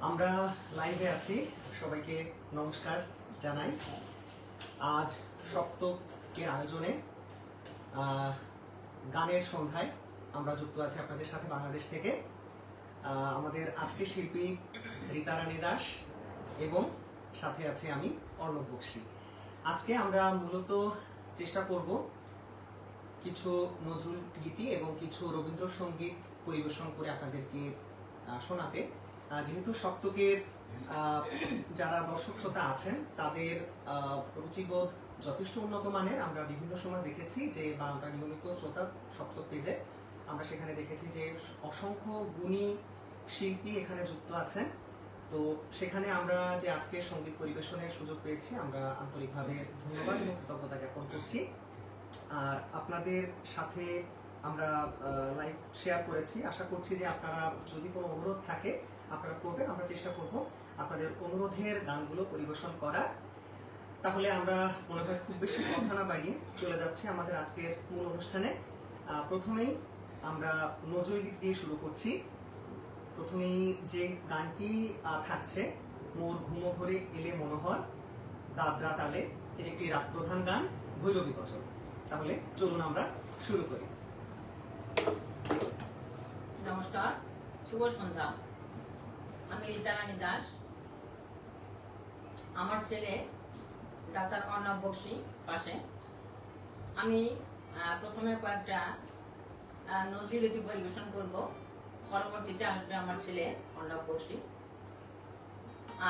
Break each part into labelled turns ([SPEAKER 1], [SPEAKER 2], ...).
[SPEAKER 1] আমরা লাইভে আছি, সবাইকে নমস্কার জানাই। আজ সপ্তকের আয়োজনে গানের সন্ধ্যায় আমরা যুক্ত আছি আপনাদের সাথে বাংলাদেশ থেকে। আমাদের আজকের শিল্পী রীতা রানী দাস এবং সাথে আছে আমি অর্ণব বক্সী। আজকে আমরা মূলত চেষ্টা করব কিছু নজরুল গীতি এবং কিছু রবীন্দ্রসঙ্গীত পরিবেশন করে আপনাদেরকে শোনাতে। যেহেতু সপ্তকের যারা দর্শক শ্রোতা আছেন তাদের রুচিবোধ যথেষ্ট উন্নত মানের। আমরা বিভিন্ন সময় দেখেছি যে বা আমরা নিয়মিত শ্রোতা সপ্তক পেজে আমরা সেখানে দেখেছি যে অসংখ্য গুণী শিল্পী এখানে যুক্ত আছেন। তো সেখানে আমরা যে আজকে সঙ্গীত পরিবেশনের সুযোগ পেয়েছি আমরা আন্তরিকভাবে ধন্যবাদ এবং কৃতজ্ঞতা জ্ঞাপন করছি। আর আপনাদের সাথে আমরা লাইভ শেয়ার করেছি, আশা করছি যে আপনারা যদি কোনো অনুরোধ থাকে আপনারা করবেন। আমরা চেষ্টা করব আপনাদের অনুরোধের গানগুলো পরিবেশন করার। তাহলে আমরা মনে হয় খুব বেশি কথা না বাড়িয়ে চলে যাচ্ছি আমাদের আজকের মূল অনুষ্ঠানে। প্রথমেই আমরা নজরুল গীত দিয়ে শুরু করছি। প্রথমেই যে গানটি থাকছে মোর ঘুমো ঘরে এলে মনোহর দাদরা তালে, এটি একটি রাগ প্রধান গান, ভৈরবী গজল। তাহলে চলুন আমরা শুরু করি।
[SPEAKER 2] নমস্কার, শুভ সন্ধ্যা। আমি রীতা রানী দাস। আমার ছেলে ডাক্তার অর্ণব বক্সী পাশে। আমি প্রথমে কয়েকটা নজরুল গীতি পরিবেশন করব, পরবর্তীতে আসবে আমার ছেলে অর্ণব বক্সী।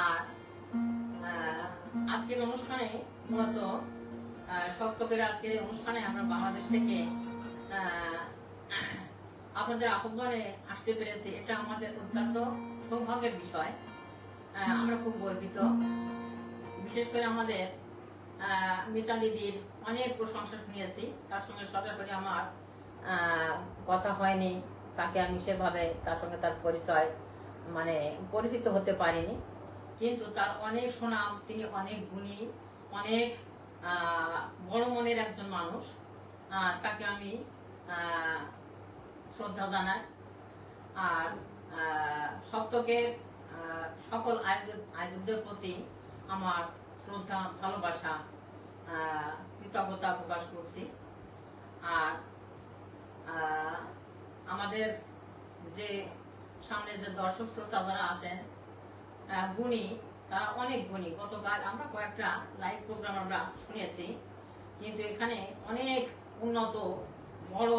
[SPEAKER 2] আর আজকের অনুষ্ঠানে মূলত সপ্তকের আজকের অনুষ্ঠানে আমরা বাংলাদেশ থেকে আপনাদের আহ্বানে আসতে পেরেছি। এটা আমাদের অত্যন্ত সৌভাগ্যের বিষয়। আমরা খুব গর্বিত। বিশেষ করে আমাদের মিতালি দিদির অনেক প্রশংসা শুনিয়েছি। তার সঙ্গে সরাসরি আমার কথা হয়নি, তাকে আমি সেভাবে তার সঙ্গে তার পরিচয় পরিচিত হতে পারিনি। কিন্তু তার অনেক সুনাম, তিনি অনেক গুণী, অনেক বড় মনের একজন মানুষ। তাকে আমি শ্রদ্ধা জানাই। আর সপ্তকের সকল আয়োজকদের প্রতি আমার শ্রদ্ধা, ভালোবাসা, কৃতজ্ঞতা প্রকাশ করছি। আর আমাদের যে সামনে যে দর্শক শ্রোতা যারা আছেন গুণী, তারা অনেক গুণী। গতকাল আমরা কয়েকটা লাইভ প্রোগ্রাম আমরা শুনেছি, কিন্তু এখানে অনেক উন্নত বড়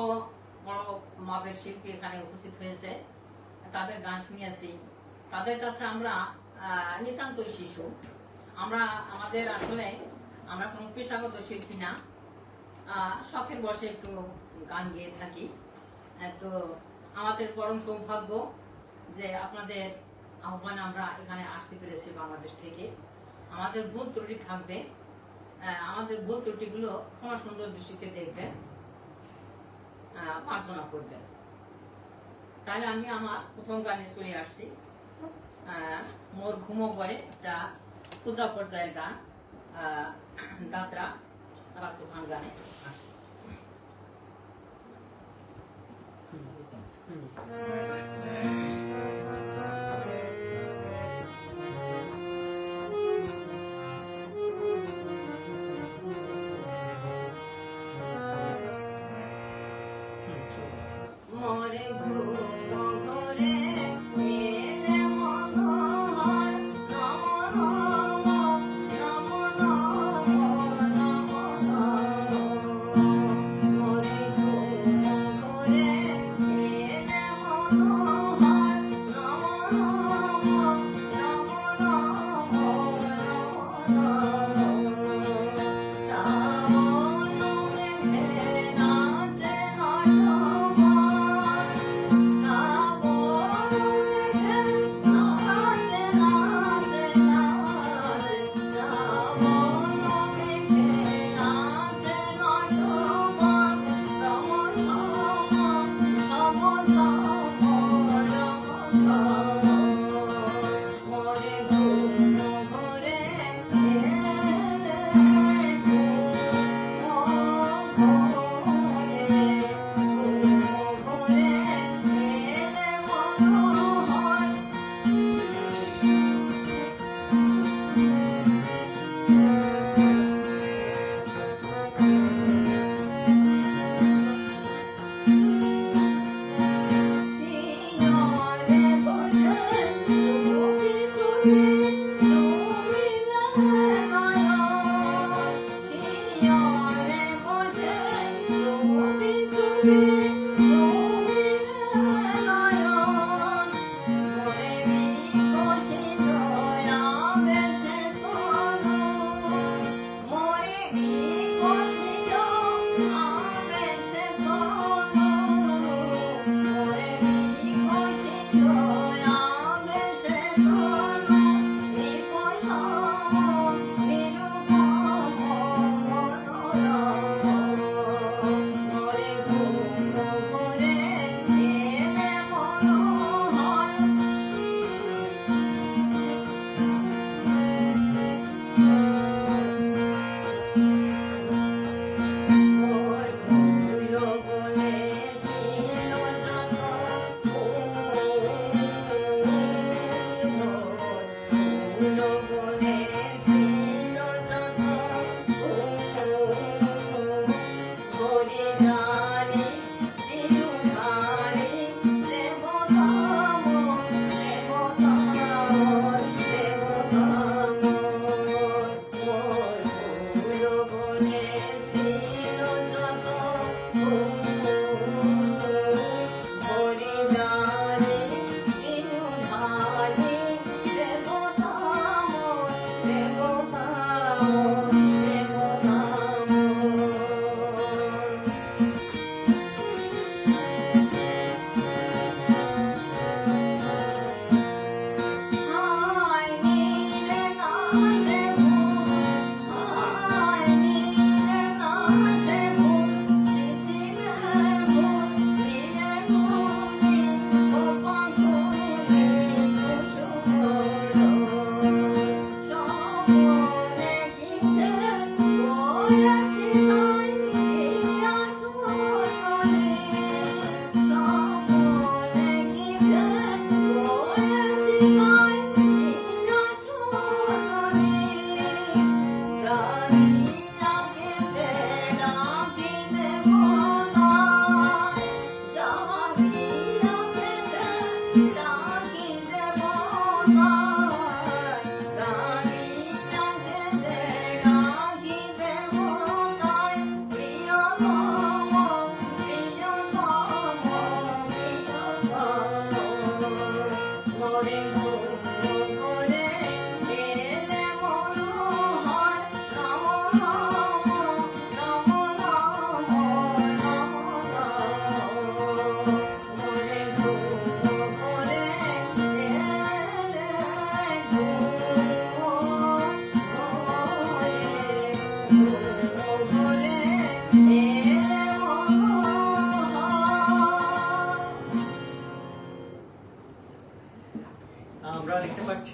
[SPEAKER 2] বড় মাপের শিল্পী এখানে উপস্থিত হয়েছে, তাদের গান শুনিয়েছি। তাদের কাছে আমরা নিতান্তই শিশু। আমাদের আসলে আমরা কোনো পেশাগত শিল্পী না, শখের বসে একটু গান গেয়ে থাকি। তো আমাদের পরম সৌভাগ্য যে আপনাদের আহ্বানে আমরা এখানে আসতে পেরেছি বাংলাদেশ থেকে। আমাদের ভুল ত্রুটি থাকবে, আমাদের ভুল ত্রুটিগুলো ক্ষমা সুন্দর দৃষ্টিতে দেখবেন, মার্জনা করবেন। তাহলে আমি আমার প্রথম গানে চলে আসছি। মোর ঘুমো ঘরে, একটা পূজা পর্যায়ের গান, দাদরা রাগ প্রধান গানে আসছি। মোরে ঘুমো ঘরে এলে মনোহর, নমো নমো নমো নমো নমো নমো। মোরে ঘুমো ঘরে এলে মনোহর।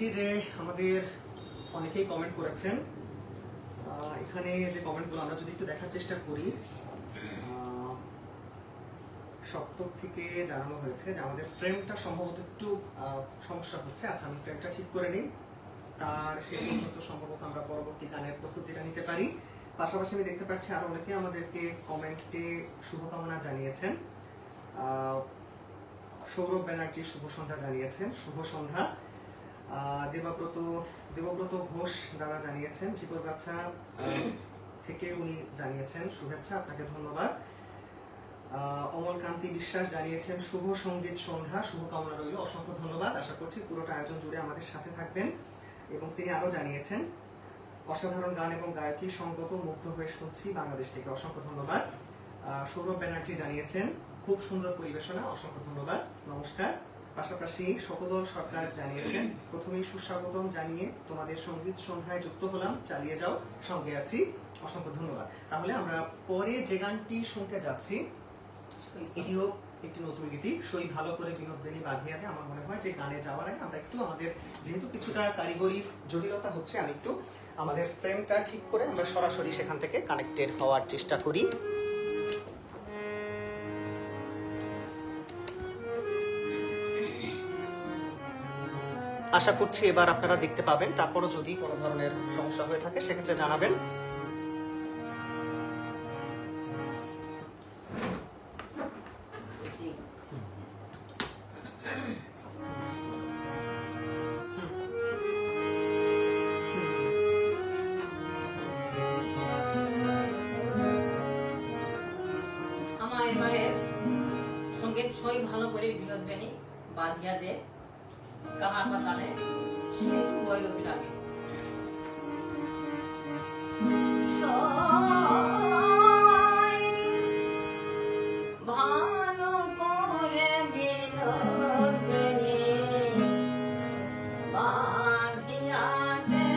[SPEAKER 1] দেখছি যে আমাদের অনেকেই কমেন্ট করেছেন। এখানে যে কমেন্টগুলো আমরা যদি একটু দেখার চেষ্টা করি, সপ্তম থেকে জানানো হয়েছে যে আমাদের ফ্রেমটা সম্ভবত একটু সমস্যা হচ্ছে। আচ্ছা, আমি ফ্রেমটা ঠিক করে নিই, তার শেষ পর্যন্ত সম্ভবত আমরা পরবর্তী গানের প্রস্তুতিটা নিতে পারি। পাশাপাশি আমি দেখতে পাচ্ছি আরো অনেকে আমাদেরকে কমেন্টে শুভকামনা জানিয়েছেন। সৌরভ ব্যানার্জি শুভ সন্ধ্যা জানিয়েছেন, শুভ সন্ধ্যা। দেবব্রত ঘোষ দাদা জানিয়েছেন, চিপরগাছা থেকে উনি জানিয়েছেন শুভেচ্ছা, আপনাকে ধন্যবাদ। অমলকান্তি বিশ্বাস জানিয়েছেন শুভ সঙ্গীত সন্ধ্যা, শুভকামনা রইল, অসংখ্য ধন্যবাদ। আশা করছি পুরোটা আয়োজন জুড়ে আমাদের সাথে থাকবেন। এবং তিনি আরো জানিয়েছেন অসাধারণ গান এবং গায়কী সঙ্গত, মুগ্ধ হয়ে শুনছি বাংলাদেশ থেকে, অসংখ্য ধন্যবাদ। সৌরভ ব্যানার্জি জানিয়েছেন খুব সুন্দর পরিবেশনা, অসংখ্য ধন্যবাদ, নমস্কার। পাশাপাশি শতদল সরকার জানিয়েছেন প্রথমেই সুস্বাগতম জানিয়ে তোমাদের সঙ্গীত সন্ধ্যায় যুক্ত হলাম, চালিয়ে যাও, সঙ্গে আছি, অসংখ্য ধন্যবাদ। তাহলে আমরা পরে যে গানটি শুনতে যাচ্ছি এটিও একটি নজরুল গীতি, সই ভালো করে বিনোদ বেনি বাঁধিয়া দে। আমার মনে হয় যে গানে যাওয়ার আগে আমরা একটু আমাদের যেহেতু কিছুটা কারিগরি জটিলতা হচ্ছে, আমি একটু আমাদের ফ্রেমটা ঠিক করে আমরা সরাসরি সেখান থেকে কানেক্টেড হওয়ার চেষ্টা করি। আশা করছি এবার আপনারা দেখতে পাবেন। তারপরও যদি কোনো ধরনের সমস্যা হয়ে থাকে সেক্ষেত্রে জানাবেন।
[SPEAKER 2] আমার এবারে সঙ্গীত সই ভালো করে বিনোদ বেনি বাঁধিয়া দে কাহার বাতানে সে বৈরবী লাগে। ভালো করে বিনোদ বেনি বাঁধিয়া দে,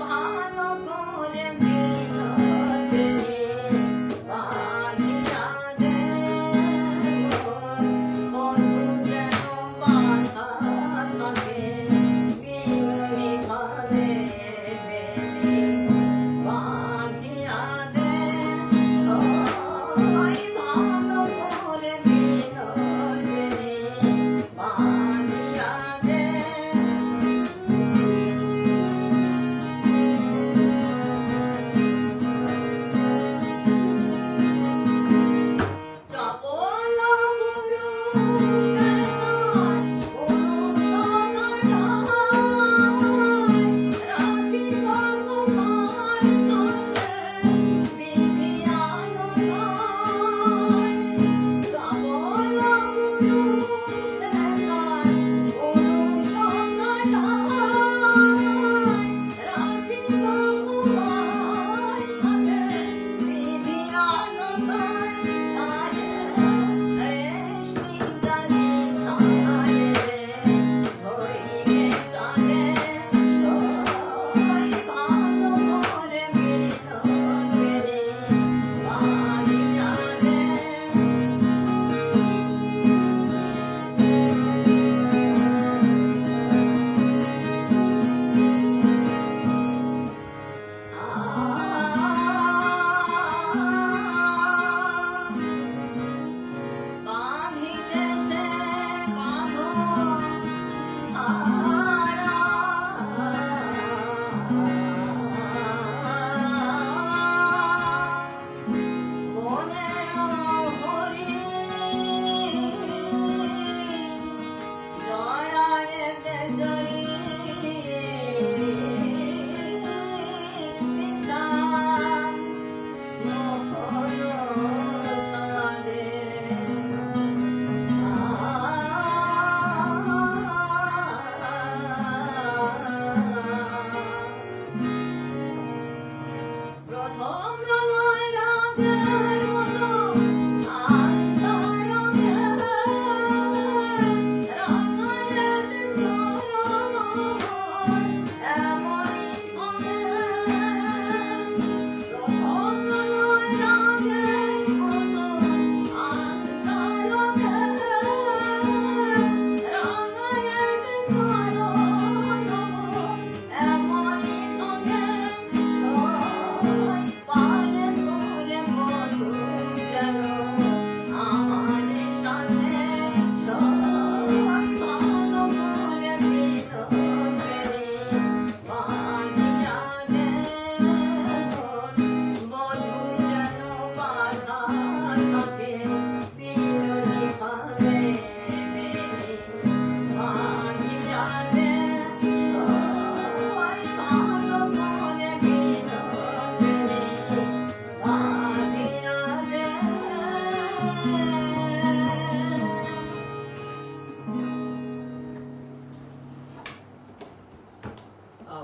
[SPEAKER 2] ভালো করে বিনোদ বেনি বাঁধিয়া দে, যেন বাঁধা থাকে বিনোদী ভালে বেশি বাঁধিয়া দে, ভালো করে বিনোদ বেনি বাঁধিয়া দে। চপল পুরুষ নয়, পুরুষ নয়, রাখিব তোমার সঙ্গে বিধিয়ান নয়। চপল পুরুষ নয়, পুরুষ নয়, রাখিব তোমার সঙ্গে বিধিয়ান নয়।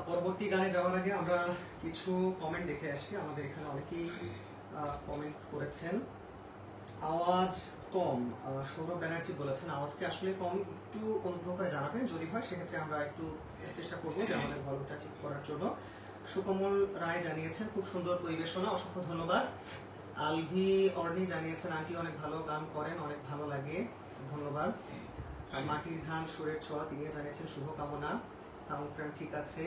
[SPEAKER 1] পরবর্তী গানে যাওয়ার আগে আমরা কিছু কমেন্ট দেখে আসি। আমাদের এখানে অনেকেই কমেন্ট করেছেন। আওয়াজ কম, সৌরভ ব্যানার্জি বলেছেন আওয়াজকে আসলে কম, একটু অনুগ্রহ করে জানাবেন, যদি হয় সেক্ষেত্রে আমরা একটু চেষ্টা করবো যে আমাদের ভলিউমটা ঠিক করার জন্য। সুকমল রায় জানিয়েছেন খুব সুন্দর পরিবেশনা, অসংখ্য ধন্যবাদ। আলভি অর্নি জানিয়েছেন আন্টি অনেক ভালো গান করেন, অনেক ভালো লাগে, ধন্যবাদ। মাটির ধান সুরের ছোঁয়া তিনিও জানিয়েছেন শুভকামনা। সাউন্ড ফ্রেন্ড ঠিক আছে,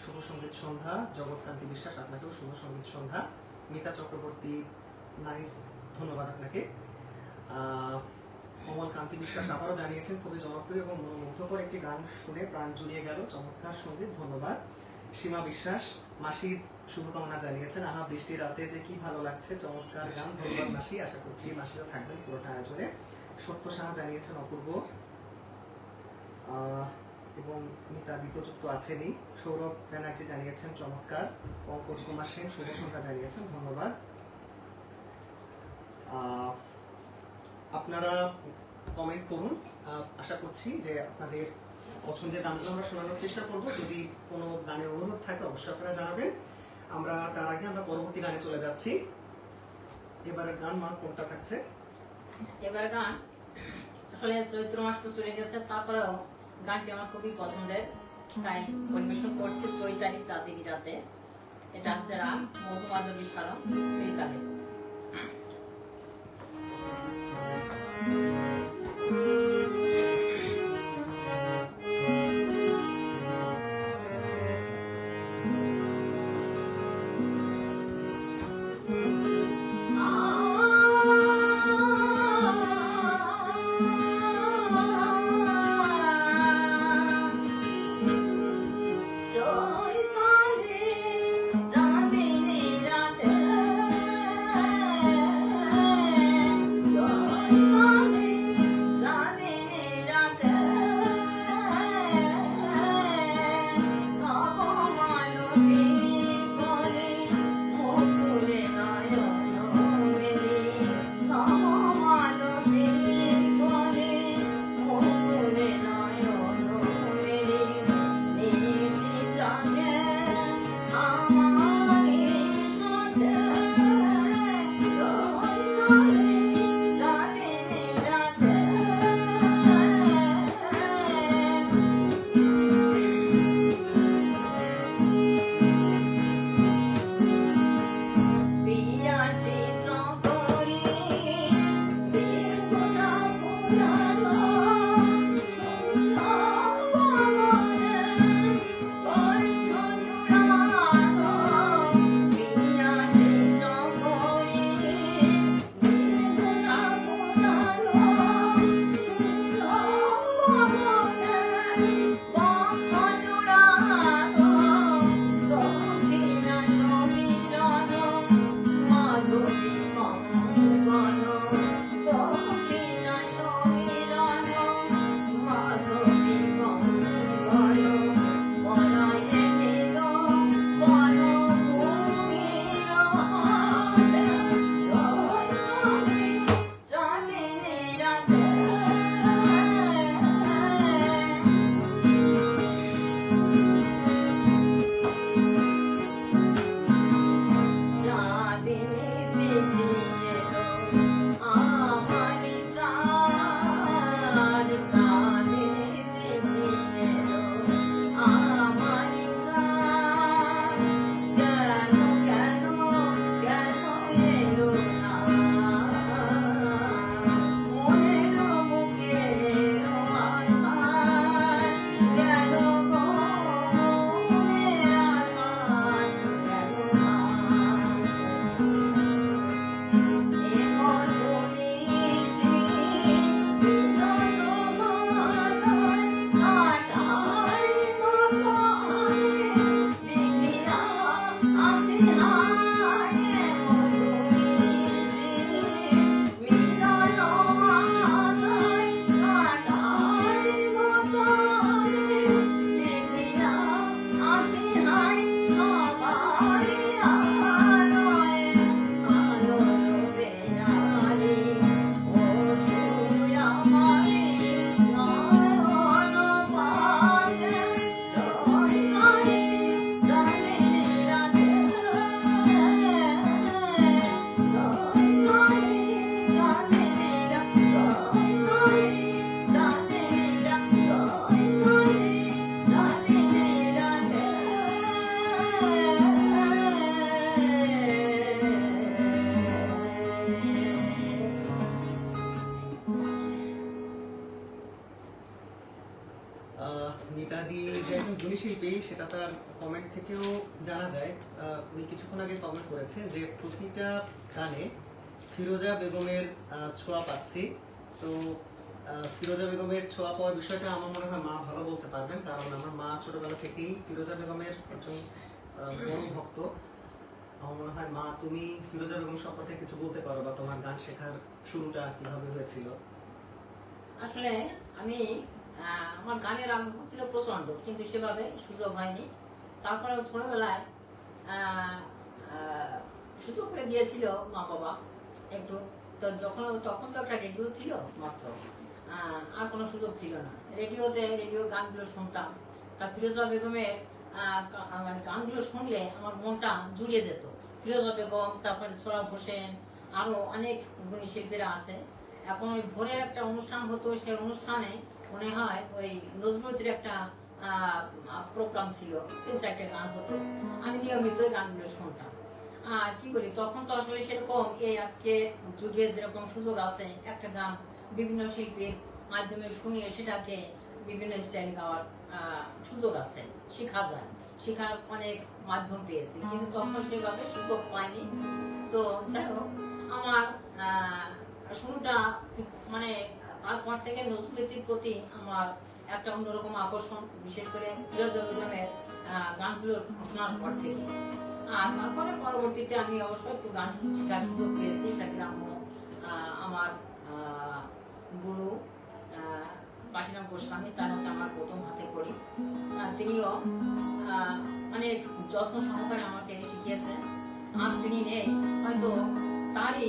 [SPEAKER 1] শুভ সঙ্গীত সন্ধ্যা। জগৎকান্তি বিশ্বাস আপনাকেও শুভ সঙ্গীত সন্ধ্যা। মিতা চক্রবর্তী নাইস, ধন্যবাদ আপনাকে। কমল কান্তি বিশ্বাস আবারও জানিয়েছেন খুবই জনপ্রিয় এবং মনোমুগ্ধকর একটি গান শুনে প্রাণ জুড়িয়ে গেল, চমৎকার সঙ্গীত, ধন্যবাদ। সীমা বিশ্বাস মাসির শুভকামনা জানিয়েছেন, আহা বৃষ্টির রাতে যে কি ভালো লাগছে, চমৎকার গান, ধন্যবাদ মাসি। আশা করছি মাসিও থাকবেন পুরোটা আয়োজনে। সত্য সাহা জানিয়েছেন অপূর্ব, এবং মিতা বিতযুক্ত আছেনই। সৌরভ ব্যানার্জি জানিয়েছেন চমৎকার। পঙ্কজ কুমার সেন শুভ সন্ধ্যা জানিয়েছেন, ধন্যবাদ। আপনারা কমেন্ট করুন, আশা করছি যে আপনাদের পছন্দের গানগুলো আমরা শোনানোর চেষ্টা করব। যদি কোনো গানের অনুরোধ থাকে অবশ্যই আপনারা জানাবেন। আমরা তার আগে আমরা পরবর্তী গানে চলে যাচ্ছি। এবারের গান মা কোনটা থাকছে?
[SPEAKER 2] এবার গান আসলে চৈত্র মাস তো চলে গেছে, তারপরেও গানটি আমার খুবই পছন্দের, তাই পরিবেশন করছে চৈতালি চাঁদিনী রাতে। এটা আসছে রাগ মধুমাধবী সারম ত্রিতালে।
[SPEAKER 3] চৈতালি চাঁদিনী রাতে
[SPEAKER 1] শিল্পী সেটা তার কমেন্ট থেকেও জানা যায়। উনি কিছুক্ষণ আগে কমেন্ট করেছেন যে প্রতিটা গানে ফিরোজা বেগমের ছোঁয়া পাচ্ছি। তো ফিরোজা বেগমের ছোঁয়া পাওয়ার বিষয়টা আমার মনে হয় মা ভালো বলতে পারবেন, কারণ আমার মা ছোটবেলা থেকেই ফিরোজা বেগমের একজন বড় ভক্ত। আমার মনে হয় মা তুমি ফিরোজা বেগম সম্পর্কে কিছু বলতে পারো, বা তোমার গান শেখার শুরুটা কিভাবে হয়েছিল?
[SPEAKER 2] আসলে আমি আমার গানের আগ্রহ ছিল প্রচন্ড, কিন্তু সেভাবে সুযোগ হয়নি। তারপরে ছোটবেলায় সুযোগ করে দিয়েছিল মা বাবা একটু। তো তখন তো একটা রেডিও ছিল মাত্র, আর কোনো সুযোগ ছিল না। রেডিও গানগুলো শুনতাম। তা ফিরোজা বেগমের মানে গানগুলো শুনলে আমার মনটা জুড়িয়ে যেত। ফিরোজা বেগম, তারপরে সোহরাব হোসেন, আরো অনেক গুণী শিল্পীরা আছে। এখন ওই ভোরের একটা অনুষ্ঠান হতো, সেই অনুষ্ঠানে মনে হয় ওই নজরুলের একটা প্রোগ্রাম ছিল, 3-4টে গান হতো। আমি নিয়মিত ওই গানগুলো শুনতাম। আর কি বলি, তখন তো আসলে সেরকম এই আজকে যুগে যেরকম সুযোগ আছে, একটা গান বিভিন্ন শিল্পীর মাধ্যমে শুনিয়ে সেটাকে বিভিন্ন স্টাইল গাওয়ার সুযোগ আছে, শেখা যায়, শেখার অনেক মাধ্যম পেয়েছি, কিন্তু তখন সেভাবে সুযোগ পাইনি। তো যাই হোক, আমার শুরুটা মানে তারপর থেকে নজরুলের প্রতি আমার একটা অন্যরকম আকর্ষণ, বিশেষ করে ফিরোজা বেগমের গানগুলো শোনার পর থেকে। আর তারপরে পরবর্তীতে আমি অবশ্যই একটু গান শেখার সুযোগ পেয়েছি। এটা গ্রাম্য আমার গুরু পাটিরাম গোস্বামী, তার মধ্যে আমার প্রথম হাতে করি। তিনিও অনেক যত্ন সহকারে আমাকে শিখিয়েছেন। আজ তিনি নেই, হয়তো তারই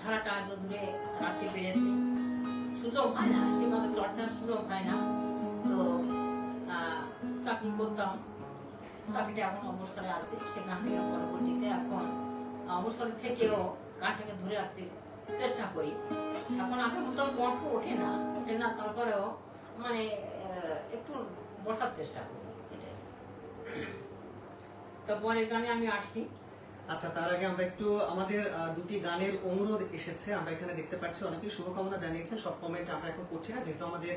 [SPEAKER 2] ধারাটা আজ দূরে রাখতে পেরেছি। সুযোগ হয় না, সেভাবে চর্চার সুযোগ হয় না। তো চাকরি করতাম, চাকরিটা এখন অবসরে আছে, সেখান থেকে পরবর্তীতে এখন অবসর থেকেও গানটাকে ধরে রাখতে চেষ্টা করি। এখন আগের মতো কণ্ঠ ওঠে না, তারপরেও মানে একটু বসার চেষ্টা করি। এটাই। তো পরের গানে আমি আসছি।
[SPEAKER 1] আচ্ছা, তার আগে আমরা একটু আমাদের দুটি গানের অনুরোধ এসেছে, আমরা এখানে দেখতে পাচ্ছি অনেকেই শুভকামনা জানিয়েছে। সব কমেন্ট আমরা এখন করছি না, যেহেতু আমাদের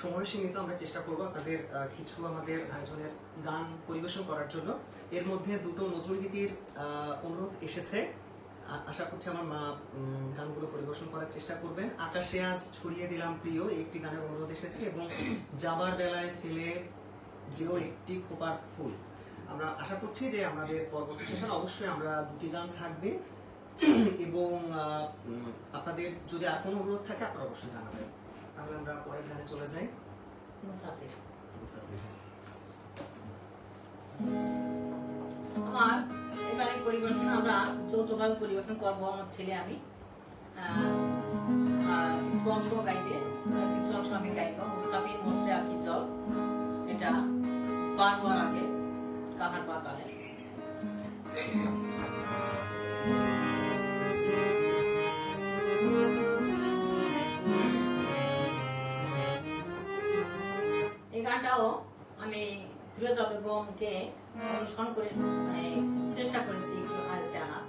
[SPEAKER 1] সময় সীমিত। আমরা চেষ্টা করবো আপনাদের কিছু আমাদের আয়োজনের গান পরিবেশন করার জন্য। এর মধ্যে দুটো নজরুল গীতির অনুরোধ এসেছে। আশা করছি আমার মা গানগুলো পরিবেশন করার চেষ্টা করবেন। আকাশে আজ ছড়িয়ে দিলাম প্রিয়, একটি গানের অনুরোধ এসেছে, এবং যাবার বেলায় ফেলে যেও একটি খোপার ফুল। আমরা আশা করছি যে আমাদের পরবর্তী সেশন অবশ্যই আমরা দুটি গান থাকবে, এবং আপনাদের যদি আর কোনো অনুরোধ থাকে আপনারা অবশ্যই জানাবেন। তাহলে আমরা পরের গানে চলে যাই।
[SPEAKER 2] মুসাফির। আমার এবারে পরিবেশন আমরা যৌথভাবে পরিবেশন করবো, আমার ছেলে আমি। কিছু অংশ গাইবে, কিছু অংশ আমি গাইব। মুসাফির মসলে আঁকি জল, এটা বারবার আগে কাহার বাতালে। এই গানটাও আমি ফিরোজা বেগমকে অনুসরণ করে চেষ্টা করেছি একটু আয়ত্তে আনা।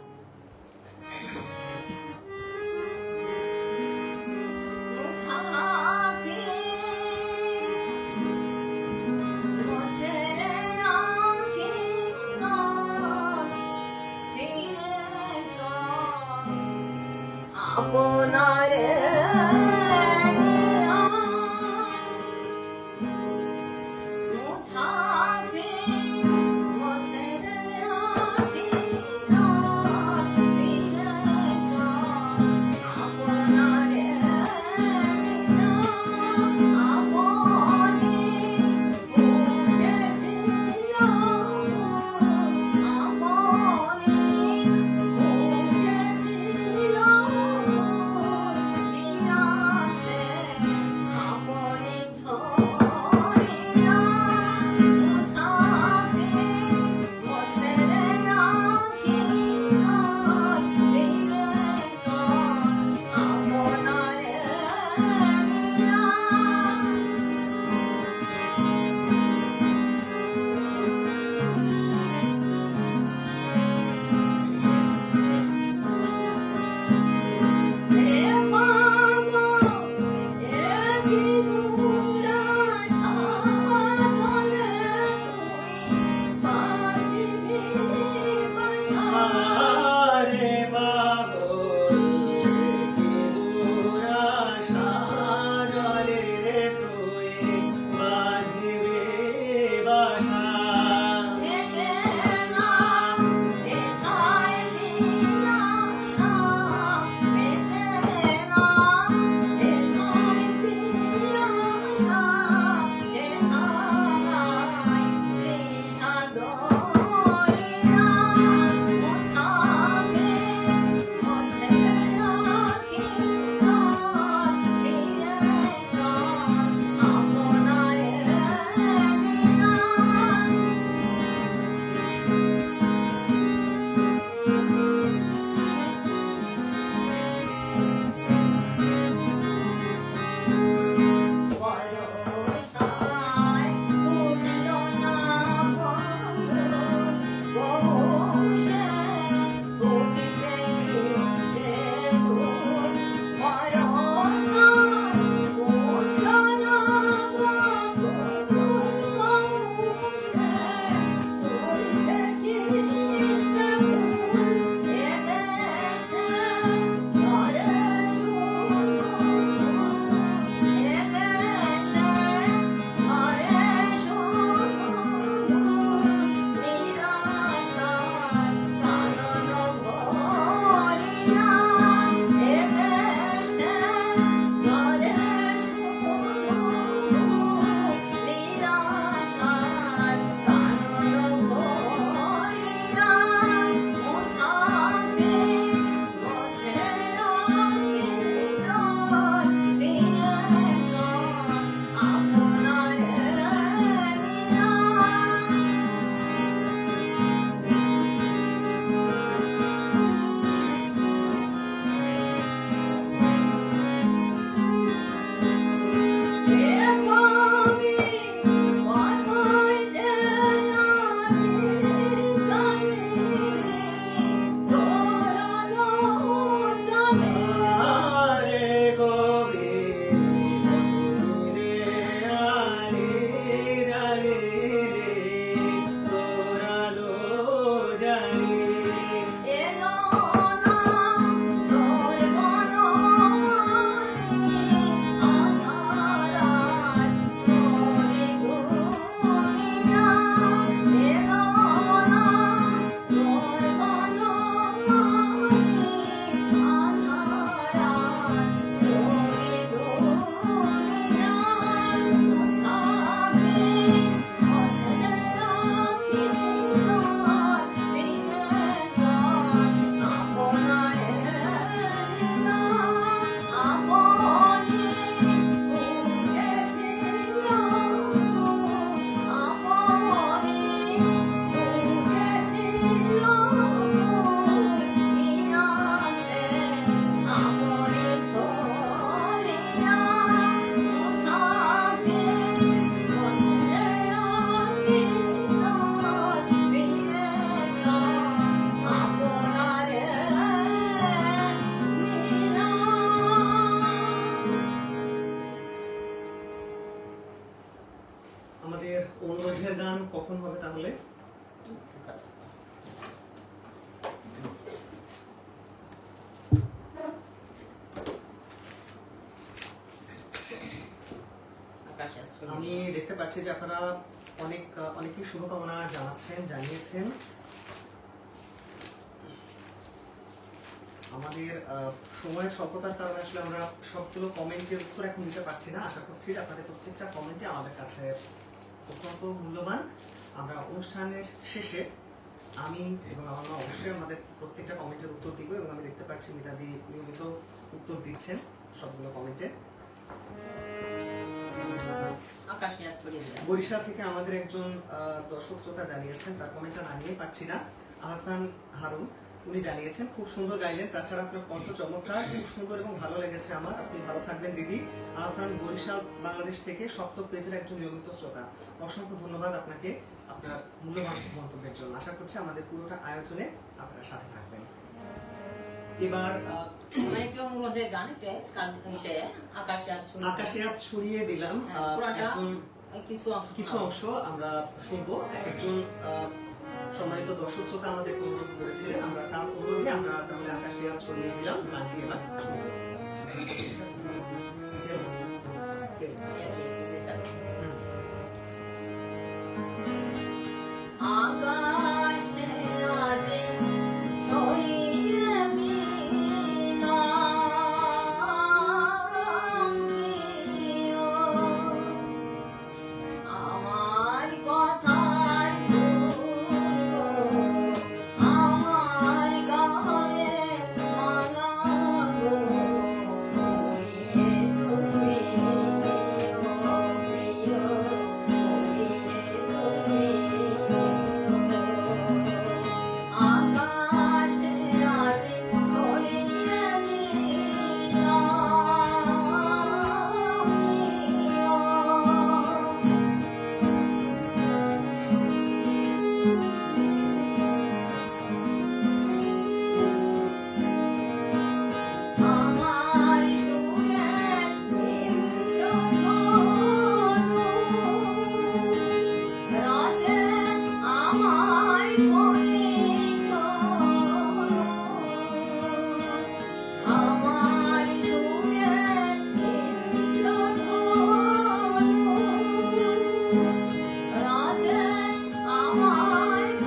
[SPEAKER 1] পারছি যে আপনারা অনেকেই শুভকামনা জানিয়েছেন। আমাদের সময়ের স্বল্পতার কারণে আসলে আমরা সবগুলো কমেন্টের উত্তর এখন দিতে পারছি না। আশা করছি যে আপনাদের প্রত্যেকটা কমেন্টে আমাদের কাছে অত্যন্ত মূল্যবান। আমরা অনুষ্ঠানের শেষে আমি এবং আমার মা অবশ্যই আমাদের প্রত্যেকটা কমেন্টের উত্তর দিব, এবং আমি দেখতে পাচ্ছি মিতাদি নিয়মিত উত্তর দিচ্ছেন সবগুলো কমেন্টে। বরিশাল থেকে আমাদের একজন দর্শক শ্রোতা জানিয়েছেন, তার কমেন্টটা না নিয়ে পাচ্ছি না, আহসান হারুন, উনি জানিয়েছেন খুব সুন্দর গাইলেন, তাছাড়া আপনার কণ্ঠ চমৎকার, খুব সুন্দর এবং ভালো লেগেছে আমার, আপনি ভালো থাকবেন দিদি। আহসান বরিশাল বাংলাদেশ থেকে সপ্তম পেজের একজন নিয়মিত শ্রোতা, অসংখ্য ধন্যবাদ আপনাকে আপনার মূল্যবান মন্তব্যের জন্য। আশা করছি আমাদের পুরোটা আয়োজনে আপনারা সাথে থাকবেন। এবার আকাশে হাত ছড়িয়ে দিলাম কিছু অংশ আমরা শুনবো। একজন সম্মানিত দর্শক শ্রোতা আমাদের অনুরোধ করেছিলেন, আমরা তার অনুরোধে আমরা তাহলে আকাশে হাত ছড়িয়ে দিলাম গানটি এবার শুনবো।
[SPEAKER 3] আমার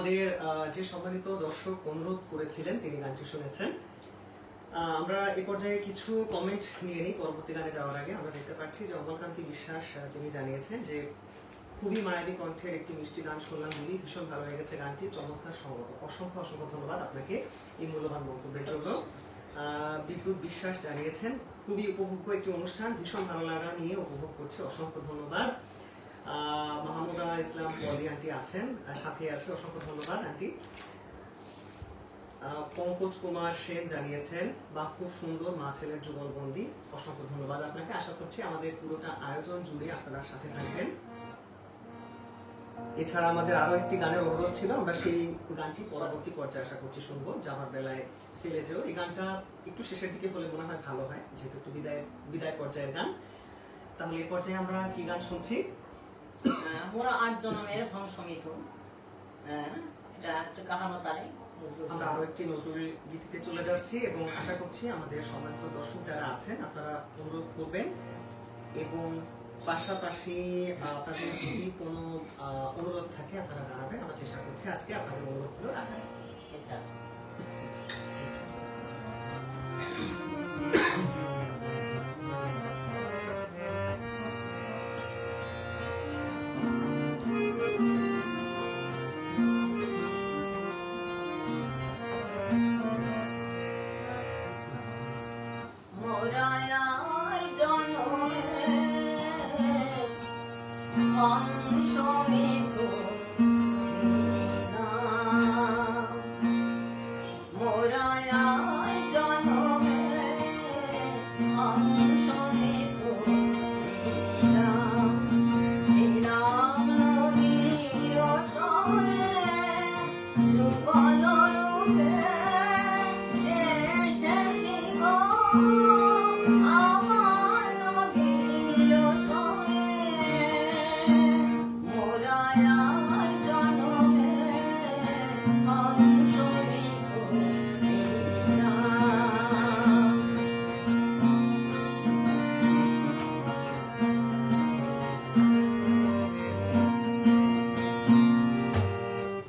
[SPEAKER 1] আমাদের যে সম্মানিত দর্শক অনুরোধ করেছিলেন তিনি গানটি শুনেছেন। আমরা এ পর্যায়ে কিছু কমেন্ট নিয়ে নিই পরবর্তী গানে যাওয়ার আগে। আমরা দেখতে পাচ্ছি যে অমলকান্তি বিশ্বাস তিনি জানিয়েছেন যে খুবই মায়াবী কণ্ঠের একটি মিষ্টি গান শুনলাম দিদি, ভীষণ ভালো লেগেছে গানটি, চমৎকার সঙ্গত। অসংখ্য অসংখ্য ধন্যবাদ আপনাকে এই মূল্যবান বক্তব্যের জন্য। বিদ্যুৎ বিশ্বাস জানিয়েছেন খুবই উপভোগ্য একটি অনুষ্ঠান, ভীষণ ভালো লাগা নিয়ে উপভোগ করছে, অসংখ্য ধন্যবাদ। মাহমুদা ইসলাম পলি আন্টি আছেন, সাথে আছে, অসংখ্য ধন্যবাদ আন্টি। পঙ্কজ কুমার সেন জানিয়েছেন বা খুব সুন্দর মা ছেলের যুগলবন্দি, অসংখ্য ধন্যবাদ আপনাকে। আশা করছি আমাদের পুরোটা আয়োজন জুড়ে আপনারা সাথে থাকবেন। এছাড়া আমাদের আরো একটি গানের অনুরোধ ছিল, আমরা সেই গানটি পরবর্তী পর্যায়ে আশা করছি শুনবো, যাবার বেলায় ফেলে যেও। এই গানটা একটু শেষের দিকে বলে মনে হয় ভালো হয়, যেহেতু একটু বিদায় পর্যায়ের গান। তাহলে এই পর্যায়ে আমরা কি গান শুনছি?
[SPEAKER 2] মোরা 8 জনমের বংশমিত, এটা হচ্ছে কাহামতারে।
[SPEAKER 1] আমরা আরো একটি নজরুল গীতিতে চলে যাচ্ছি এবং আশা করছি আমাদের সম্মানিত দর্শক যারা আছেন আপনারা অনুরোধ করবেন এবং পাশাপাশি আপনাদের যদি কোনো অনুরোধ থাকে আপনারা জানাবেন। আমরা চেষ্টা করছি আজকে আপনাদের অনুরোধগুলো রাখার।
[SPEAKER 2] আচ্ছা, মোরায়ার জনমের বংশমিত ছিলাম, মোরায়ার জনমের বংশমিত ছিলাম, ছিলাম নদীর চরে যুগল রূপে এসেছি গো আমার নদীর চরে, মোরায়ার জনমে বংশমিত ছিলাম।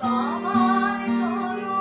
[SPEAKER 2] তোমার তরু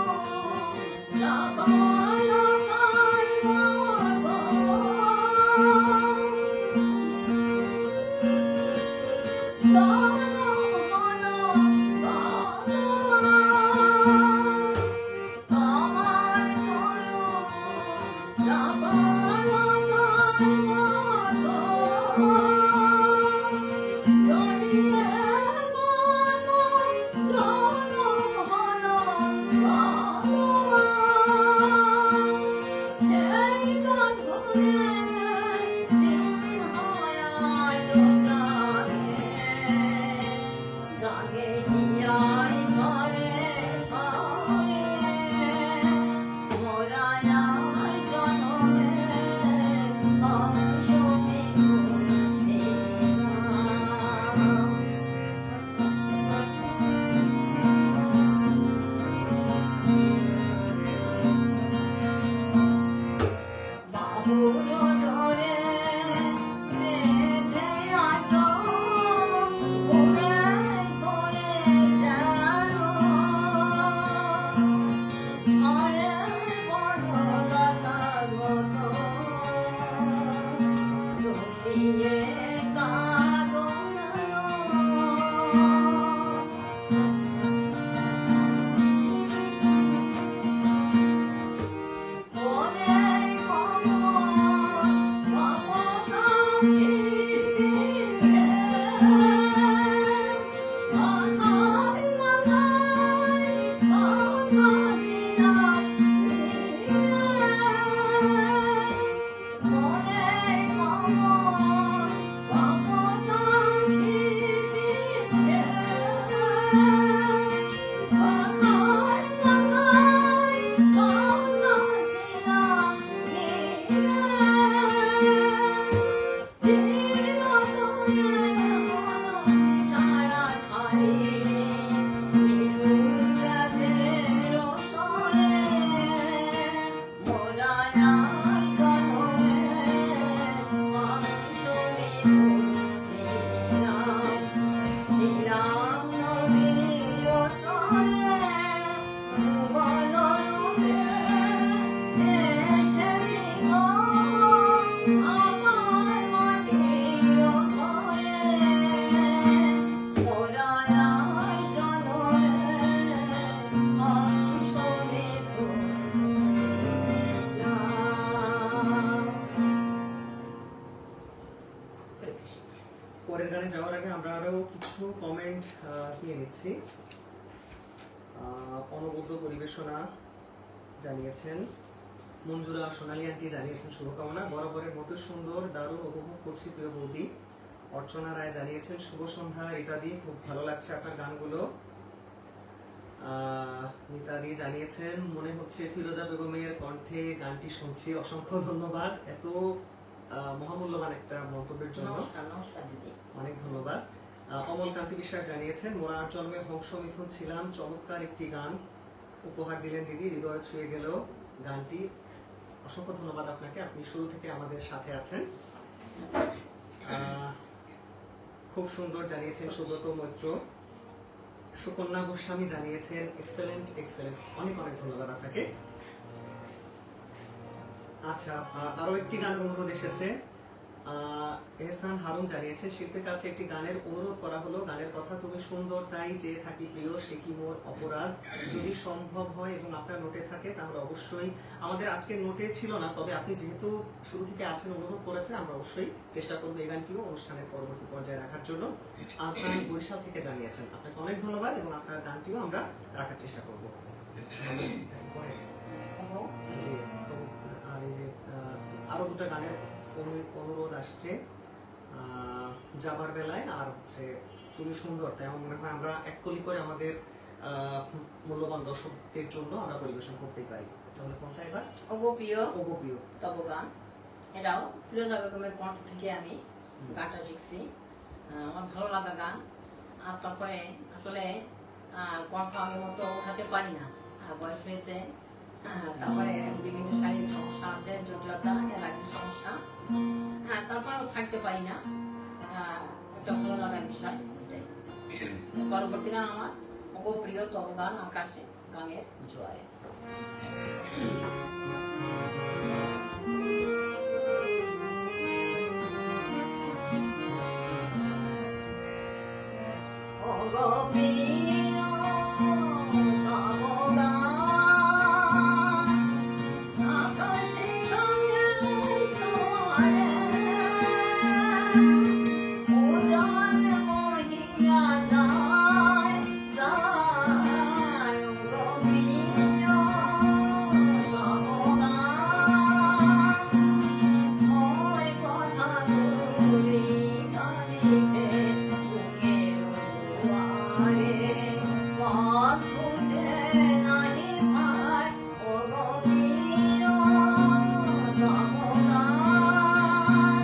[SPEAKER 1] যাওয়ার আগে আমরা আরো কিছু কমেন্ট নিয়ে নিচ্ছি। অনবদ্য পরিবেশনা জানিয়েছেন, মঞ্জুরা সোনালী আন্টি জানিয়েছেন শুভকামনা, বরাবরের মতো সুন্দর দারুণ উপভোগ করছি প্রিয় বৌদি। অর্চনা রায় জানিয়েছেন শুভ সন্ধ্যা ইত্যাদি, খুব ভালো লাগছে আপনার গানগুলো। মিতাদি জানিয়েছেন মনে হচ্ছে ফিরোজা বেগমের কণ্ঠে গানটি শুনছি, অসংখ্য ধন্যবাদ এত মহামূল্যবান একটা মন্তব্যের জন্য,
[SPEAKER 2] নমস্কার দিদি,
[SPEAKER 1] অনেক ধন্যবাদ। অমল কান্তি বিশ্বাস জানিয়েছেন মোরার জন্মে হংস মিথুন ছিলাম, চমৎকার একটি গান উপহার দিলেন দিদি, হৃদয় ছুঁয়ে গেল গানটি। অসংখ্য ধন্যবাদ আপনাকে, আপনি শুরু থেকে আমাদের সাথে আছেন। খুব সুন্দর জানিয়েছেন সুব্রত মৈত্র। সুকন্যা গোস্বামী জানিয়েছেন এক্সেলেন্ট এক্সেলেন্ট, অনেক অনেক ধন্যবাদ আপনাকে। আচ্ছা, আরো একটি গানের অনুরোধ এসেছে। এহসান হারুন জানিয়েছেন শিল্পীর কাছে একটি গানের অনুরোধ করা হলো, গানের কথা তুমি সুন্দর তাই চেয়ে থাকি প্রিয়, সে কি মোর অপরাধ, যদি সম্ভব হয় এবং আপনার নোটে থাকে তাহলে অবশ্যই, আমাদের আজকের নোটে ছিল না, তবে আপনি যেহেতু শুরু থেকে আছেন অনুরোধ করেছেন, আমরা অবশ্যই চেষ্টা করবো এই গানটিও অনুষ্ঠানের পরবর্তী পর্যায়ে রাখার জন্য। আহসান বরিশাল থেকে জানিয়েছেন আপনাকে অনেক ধন্যবাদ এবং আপনার গানটিও আমরা রাখার চেষ্টা করবো। জি, তো আর এই যে আরো দুটো গানের অনুরোধ আসছে যাবার বেলায় আর হচ্ছে তুমি সুন্দর, তাই আমার মনে হয় আমরা এক কলি করে আমাদের মূল্যবান দর্শকদের জন্য আমরা পরিবেশন করতেই পারি। তাহলে কোনটা এবার?
[SPEAKER 2] ওগো প্রিয়
[SPEAKER 1] ওগো প্রিয়
[SPEAKER 2] তব গান, এটাও ফিরোজা বেগমের কণ্ঠ থেকে আমি গানটা শিখছি, আমার ভালো লাগা গান। আর তারপরে আসলে কণ্ঠ আগের মতো উঠাতে পারি না, বয়স হয়েছে, তারপরে বিভিন্ন শারীরিক সমস্যা আছে, জটিলতা, অ্যালার্জি সমস্যা, তারপরেও ছাড়তে পারি না, একটা ভালো লাগার বিষয় এটাই। পরবর্তী গান আমার ওগো প্রিয় তব গান, আকাশে গানের জোয়ারে। ওগো প্রিয় তব গান, আকাশে গানের জোয়ারে, ও জান মহিয়া যায় যায়, ওগো প্রিয় তব গান, ওই কথাগুলি কানিছে বুকের দুয়ারে, পথ খুঁজে নাহি পায়, ওগো প্রিয় তব গান।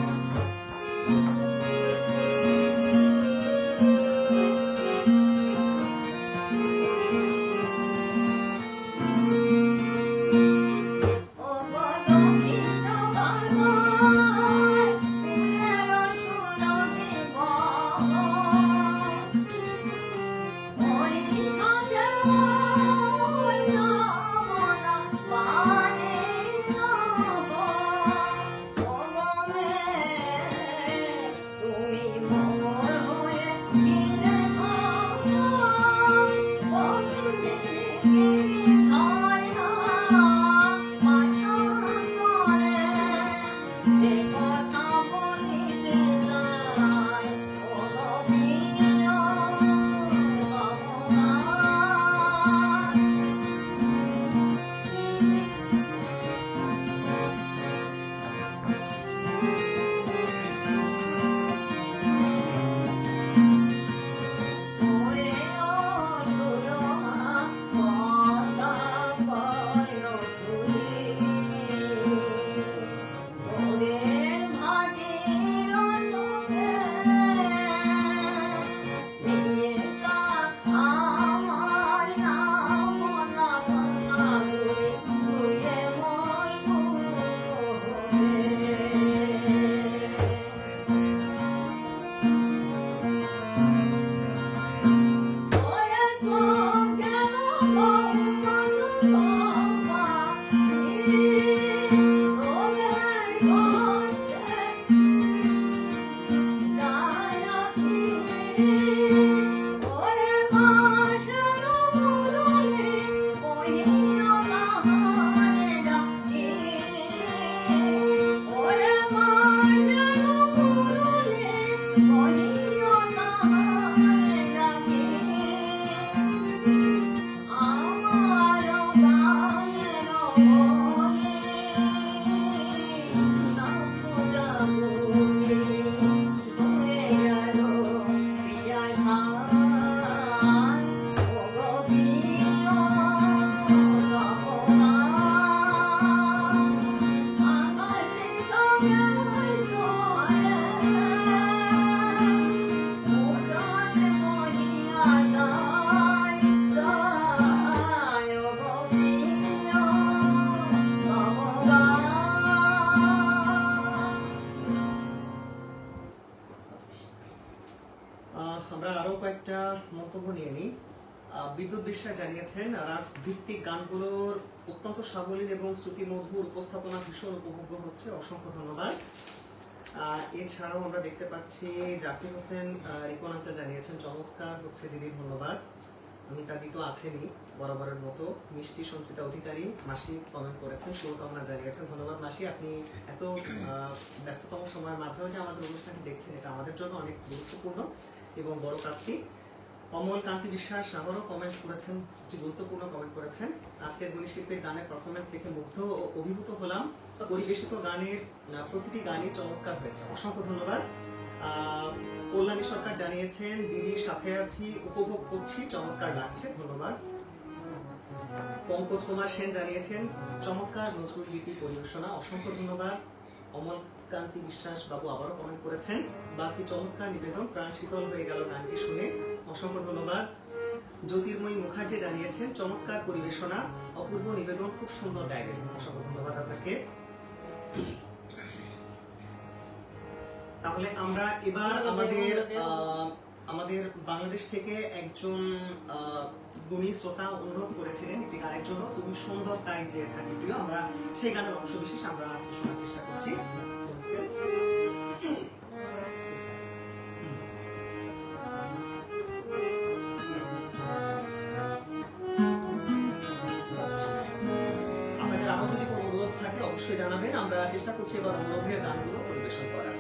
[SPEAKER 1] বিশ্বাস জানিয়েছেন রাগ ভিত্তিক গানগুলোর অত্যন্ত সাবলীল এবং শ্রুতিমধুর উপস্থাপনা ভীষণ উপভোগ্য হচ্ছে, অসংখ্য ধন্যবাদ। এছাড়াও আমরা দেখতে পাচ্ছি জাকির হোসেন রিপন আক্তার জানিয়েছেন চমৎকার হচ্ছে দিদি, ধন্যবাদ। অমিতা দি তো আছেনই বরাবরের মতো। মিষ্টি সঞ্চিতা অধিকারী মাসি কমেন্ট করেছেন, শুভকামনা জানিয়েছেন, ধন্যবাদ মাসি। আপনি এত ব্যস্ততম সময়ের মাঝেও যে আমাদের অনুষ্ঠানটি দেখছেন এটা আমাদের জন্য অনেক গুরুত্বপূর্ণ এবং বড় প্রাপ্তি। অমল কান্তি বিশ্বাস আবারও কমেন্ট করেছেন, একটি গুরুত্বপূর্ণ কমেন্ট করেছেন, আজকের গুণী শিল্পীর গানের পারফরমেন্স দেখে মুগ্ধ ও অভিভূত হলাম, পরিবেশিত গানের প্রতিটি গানই চমৎকার হয়েছে, অসংখ্য ধন্যবাদ। কল্যাণী সরকার জানিয়েছেন দিদির সাথে আছি, উপভোগ করছি, চমৎকার লাগছে, ধন্যবাদ। পঙ্কজ কুমার সেন জানিয়েছেন চমৎকার নজরুল গীতি পরিবেশনা, অসংখ্য ধন্যবাদ। অমল কান্তি বিশ্বাস বাবু আবারও কমেন্ট করেছেন বাকি চমৎকার নিবেদন, প্রাণ শীতল হয়ে গেল গানটি শুনে, অসংখ্য ধন্যবাদ। জ্যোতির্ময়ী মুখার্জি জানিয়েছেন চমৎকার পরিবেশনা, অপূর্ব নিবেদন, খুব সুন্দর ডায়রি, অসংখ্য ধন্যবাদ আপনাকে। তাহলে আমরা এবার আমাদের বাংলাদেশ থেকে একজন গুণী শ্রোতা অনুরোধ করেছিলেন একটি গানের জন্য, তুমি সুন্দর তাই যে থাকি প্রিয়, আমরা সেই গানের অংশ বিশেষ আমরা আজকে শোনার চেষ্টা করছি। আপনাদের আরো যদি কোনো অনুরোধ থাকে অবশ্যই জানাবেন, আমরা চেষ্টা করছি এবার অনুরোধের গানগুলো পরিবেশন করার।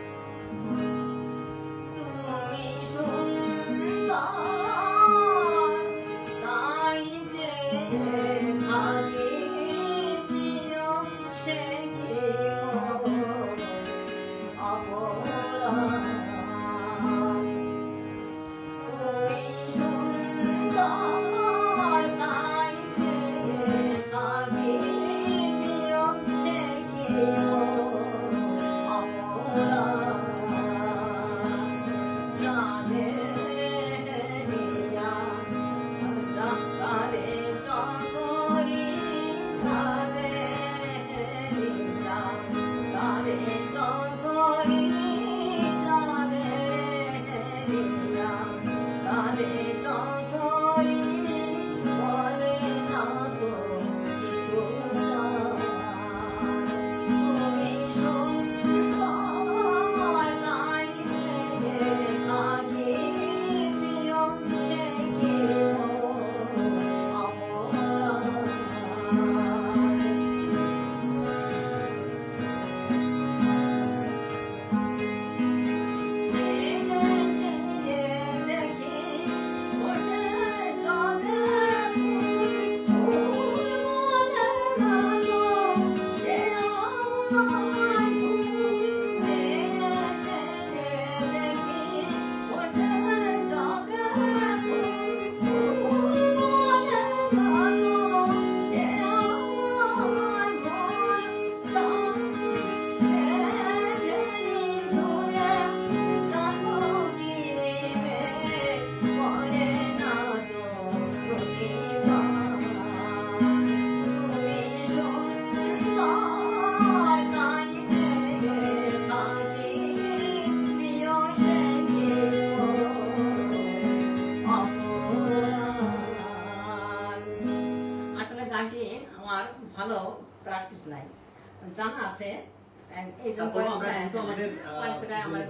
[SPEAKER 2] তুমি সুন্দর তাই যে থাকি প্রিয়, সে কি অপরাধ। তুমি সুন্দর তাই যে থাকি প্রিয়, সে কি অপরাধ। ভালো প্র্যাকটিস নাই, জানা আছে।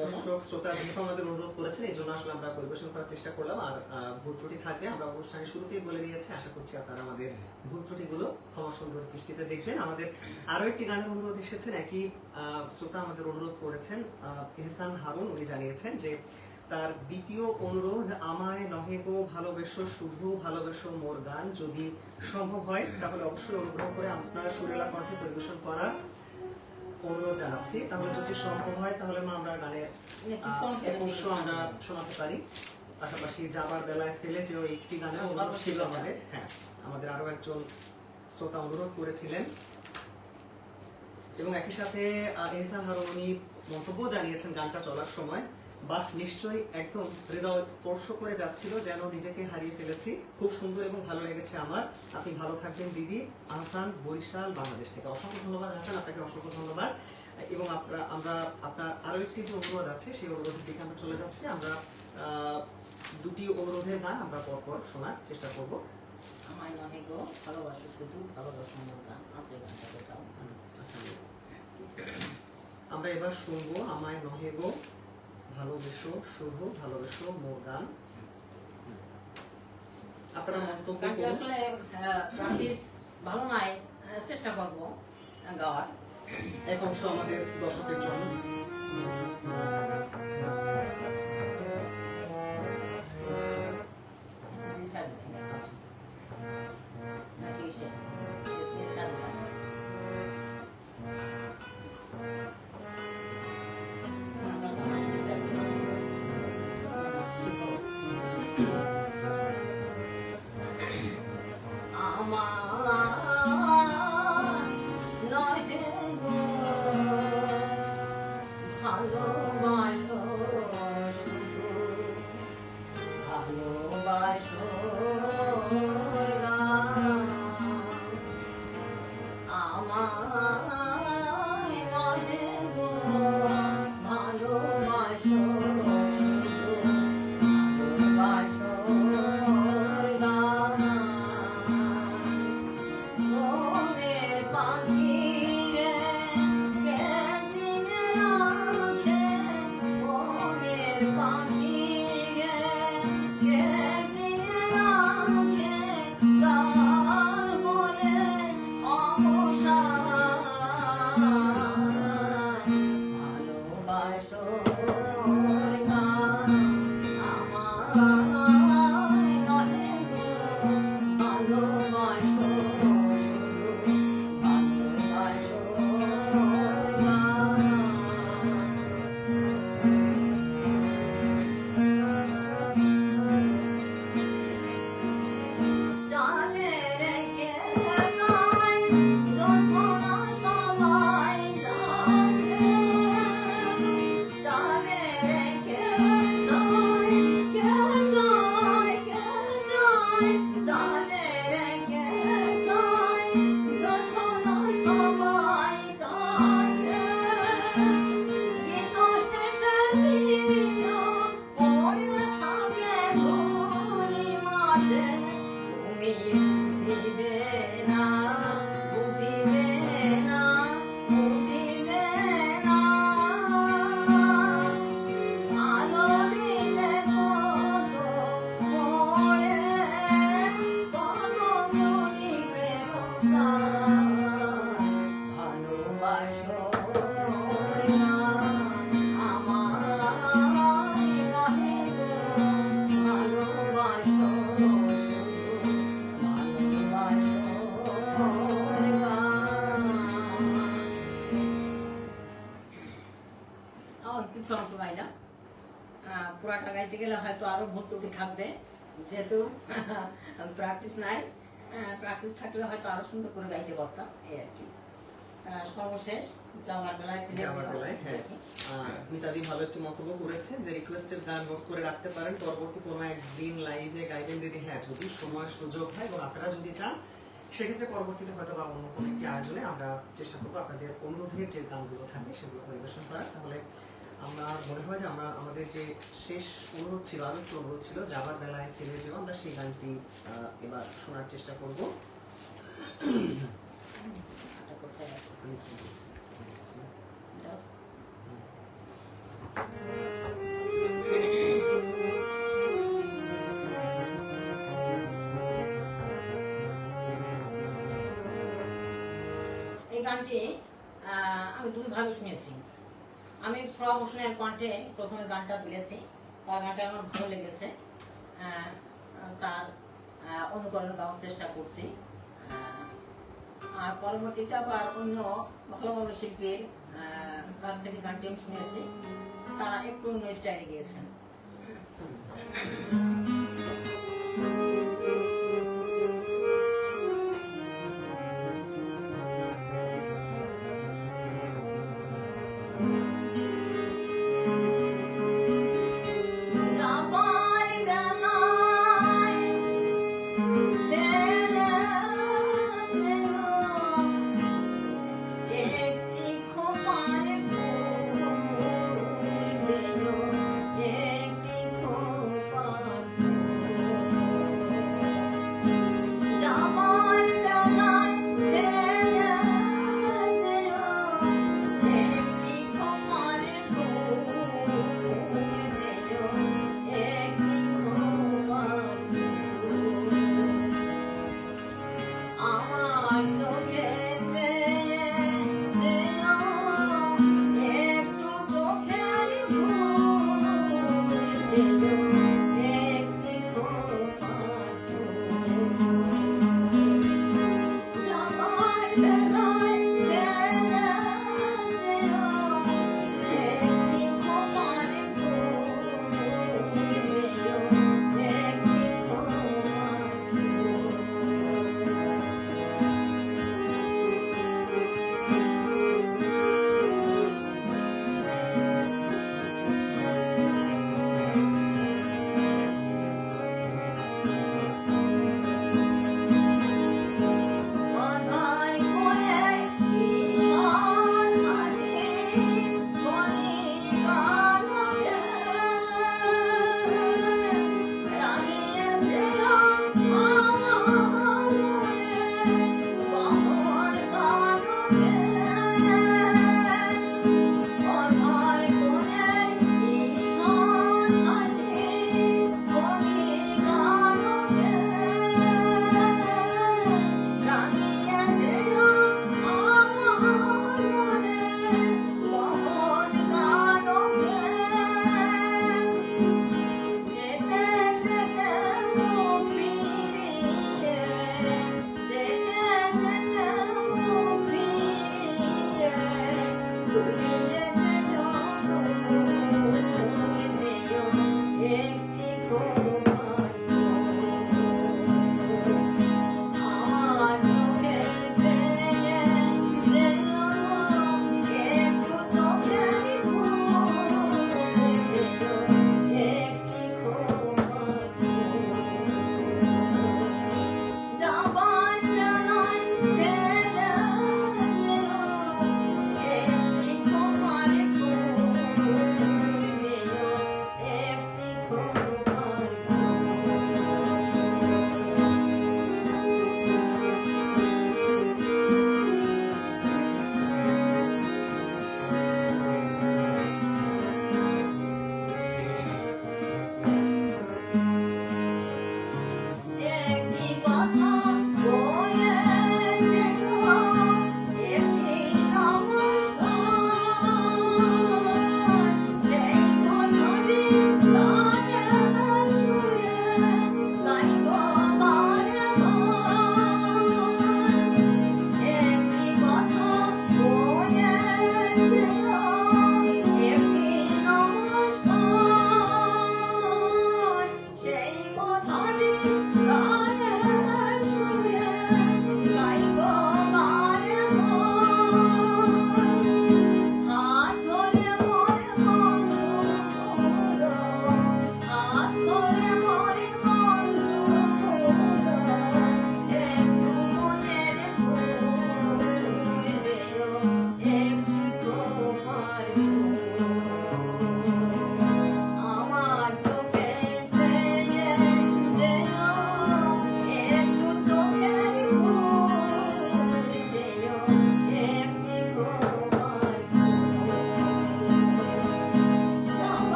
[SPEAKER 1] দর্শক শ্রোতা যেহেতু আমাদের অনুরোধ করেছেন এই জন্য আসলে আমরা পরিবেশন করার চেষ্টা করলাম। আর ভুল ত্রুটি থাকবে আমরা অনুষ্ঠানের শুরুতেই বলে নিয়েছি, আশা করছি আপনারা আমাদের ভুল ত্রুটিগুলো ক্ষমা সুন্দর দৃষ্টিতে দেখবেন। আমাদের আরো একটি গানের অনুরোধ এসেছেন, একই শ্রোতা আমাদের অনুরোধ করেছেন ইহসান হারুন, উনি জানিয়েছেন যে তার দ্বিতীয় অনুরোধ, আমায় নহে গো ভালোবেসো শুধু ভালোবেসো মোর গান, যদি সম্ভব হয় তাহলে অবশ্যই অনুগ্রহ করে আপনারা সুরেলা কণ্ঠে পরিবেশন করা অনুরোধ জানাচ্ছি। তাহলে যদি সম্ভব হয় তাহলে আমরা গানের অংশ আমরা শোনাতে পারি। পাশাপাশি যাবার বেলায় ফেলে যে একটি গানের অনুরোধ ছিল আমাদের, হ্যাঁ আমাদের আরো একজন শ্রোতা অনুরোধ করেছিলেন এবং একই সাথে ইহসান হারুন উনি মন্তব্য জানিয়েছেন গানটা চলার সময়, বাহ নিশ্চয়ই একদম হৃদয় স্পর্শ করে যাচ্ছিল, যেন নিজেকে হারিয়ে ফেলেছি, খুব সুন্দর এবং ভালো লেগেছে আমার, আপনি ভালো থাকবেন দিদি। আহসান, বরিশাল, বাংলাদেশ থেকে। অসংখ্য ধন্যবাদ আহসান, আপনাকে অসংখ্য ধন্যবাদ। এবং আমরা আপনার আরো একটি যে অনুরোধ আছে সেই অনুরোধের দিকে আমরা চলে যাচ্ছি। আমরা দুটি অনুরোধের গান আমরা পরপর শোনার চেষ্টা করব।
[SPEAKER 2] আমায় নহে গো ভালোবাসো শুধু ভালোবাসো মোর গান আছে গানটা কোথাও
[SPEAKER 1] আচ্ছা, আমরা এবার শুনবো আমায় নহে গো ভালোবেসো শুধু ভালোবেসো মোর গান। আপনারা মন্তব্য
[SPEAKER 2] গানটি
[SPEAKER 1] করুন।
[SPEAKER 2] আসলে প্র্যাকটিস ভালো নাই, চেষ্টা করব গাওয়ার।
[SPEAKER 1] এক অংশ আমাদের দর্শকের জন্য।
[SPEAKER 2] জি স্যার
[SPEAKER 1] আচ্ছা।
[SPEAKER 2] নাকি সে জি স্যার আমার নহে গো ভালোবাসো শুধু ভালোবাসো মোর গান। আমার নহে গো ভালোবাসো শুধু ভালোবাসো মোর গান। মনের পাখি রে কে চিনে রাখে, মনের পাখি রে কে চিনে রাখে, তার মনে অবসান। ভালোবাসো মোর গান, আমায় নহে গো ভালোবাসো শুধু ভালোবাসো মোর গান। জানে রে কে যায় জোছনা সবাই যাচ্ছে, জানে রে কে যায় কে যায় কে যায়, জানে রে কে যায় জোছনা সবাই যাচ্ছে। গীত শেষে গীত পড়ে থাকে ধুলি মাঝে, তুমি বুঝিবে না বুঝিবে না বুঝিবে না। আলো দিলে কত পড়ে কত মনিবে প্রাণ। ভালোবাসো মোর গান, আমায় নহে গো ভালোবাসো শুধু ভালোবাসো মোর গান। কিছু অংশ গাইলাম, পুরাটা গাইতে গেলে হয়তো আরো ভুল ত্রুটি থাকবে, যেহেতু প্র্যাকটিস নাই। প্র্যাকটিস থাকলে হয়তো আরো সুন্দর করে গাইতে পারতাম, এই আর কি। সর্বশেষ যাওয়ার বেলায় ফিরে
[SPEAKER 1] যাওয়ার
[SPEAKER 2] যাওয়া
[SPEAKER 1] বেলায়, হ্যাঁ।
[SPEAKER 2] আর কি।
[SPEAKER 1] মিতাদি ভালো একটি মন্তব্য করেছে যে রিকোয়েস্টের গান নোট করে রাখতে পারেন, পরবর্তী কোনো একদিন লাইভে গাইবেন দিদি। হ্যাঁ, যদি সময় সুযোগ হয় এবং আপনারা যদি চান সেক্ষেত্রে পরবর্তীতে হয়তো বা অন্য কোনো একটি আয়োজনে আমরা চেষ্টা করবো আপনাদের অনুরোধের যে গানগুলো থাকে সেগুলো পরিবেশন করার। তাহলে আমরা মনে হয় যে আমরা আমাদের যে শেষ অনুরোধ ছিল, আরো একটু অনুরোধ ছিল যাবার বেলায় ফিরে যাওয়া, আমরা সেই গানটি এবার শোনার চেষ্টা করবো।
[SPEAKER 2] এটা কোথায় আছে? দাও। এই গানটি আমি দুই ভাবে শুনেছি। আমি শ্রব হোসেনের কণ্ঠে প্রথমে গানটা তুলেছি, তার গানটা আমার ভালো লেগেছে, তার অনুকরণ গাওয়ার চেষ্টা করছি। আর পরবর্তীতে আবার অন্য ভালো ভালো শিল্পীর কাছ থেকে গানটি আমি শুনেছি, তারা একটু অন্য স্টাইলে গিয়েছেন। যাবার বেলায় ফেলে যেন একটি খোপার ফুল, যেন একটি খোপার ফুল।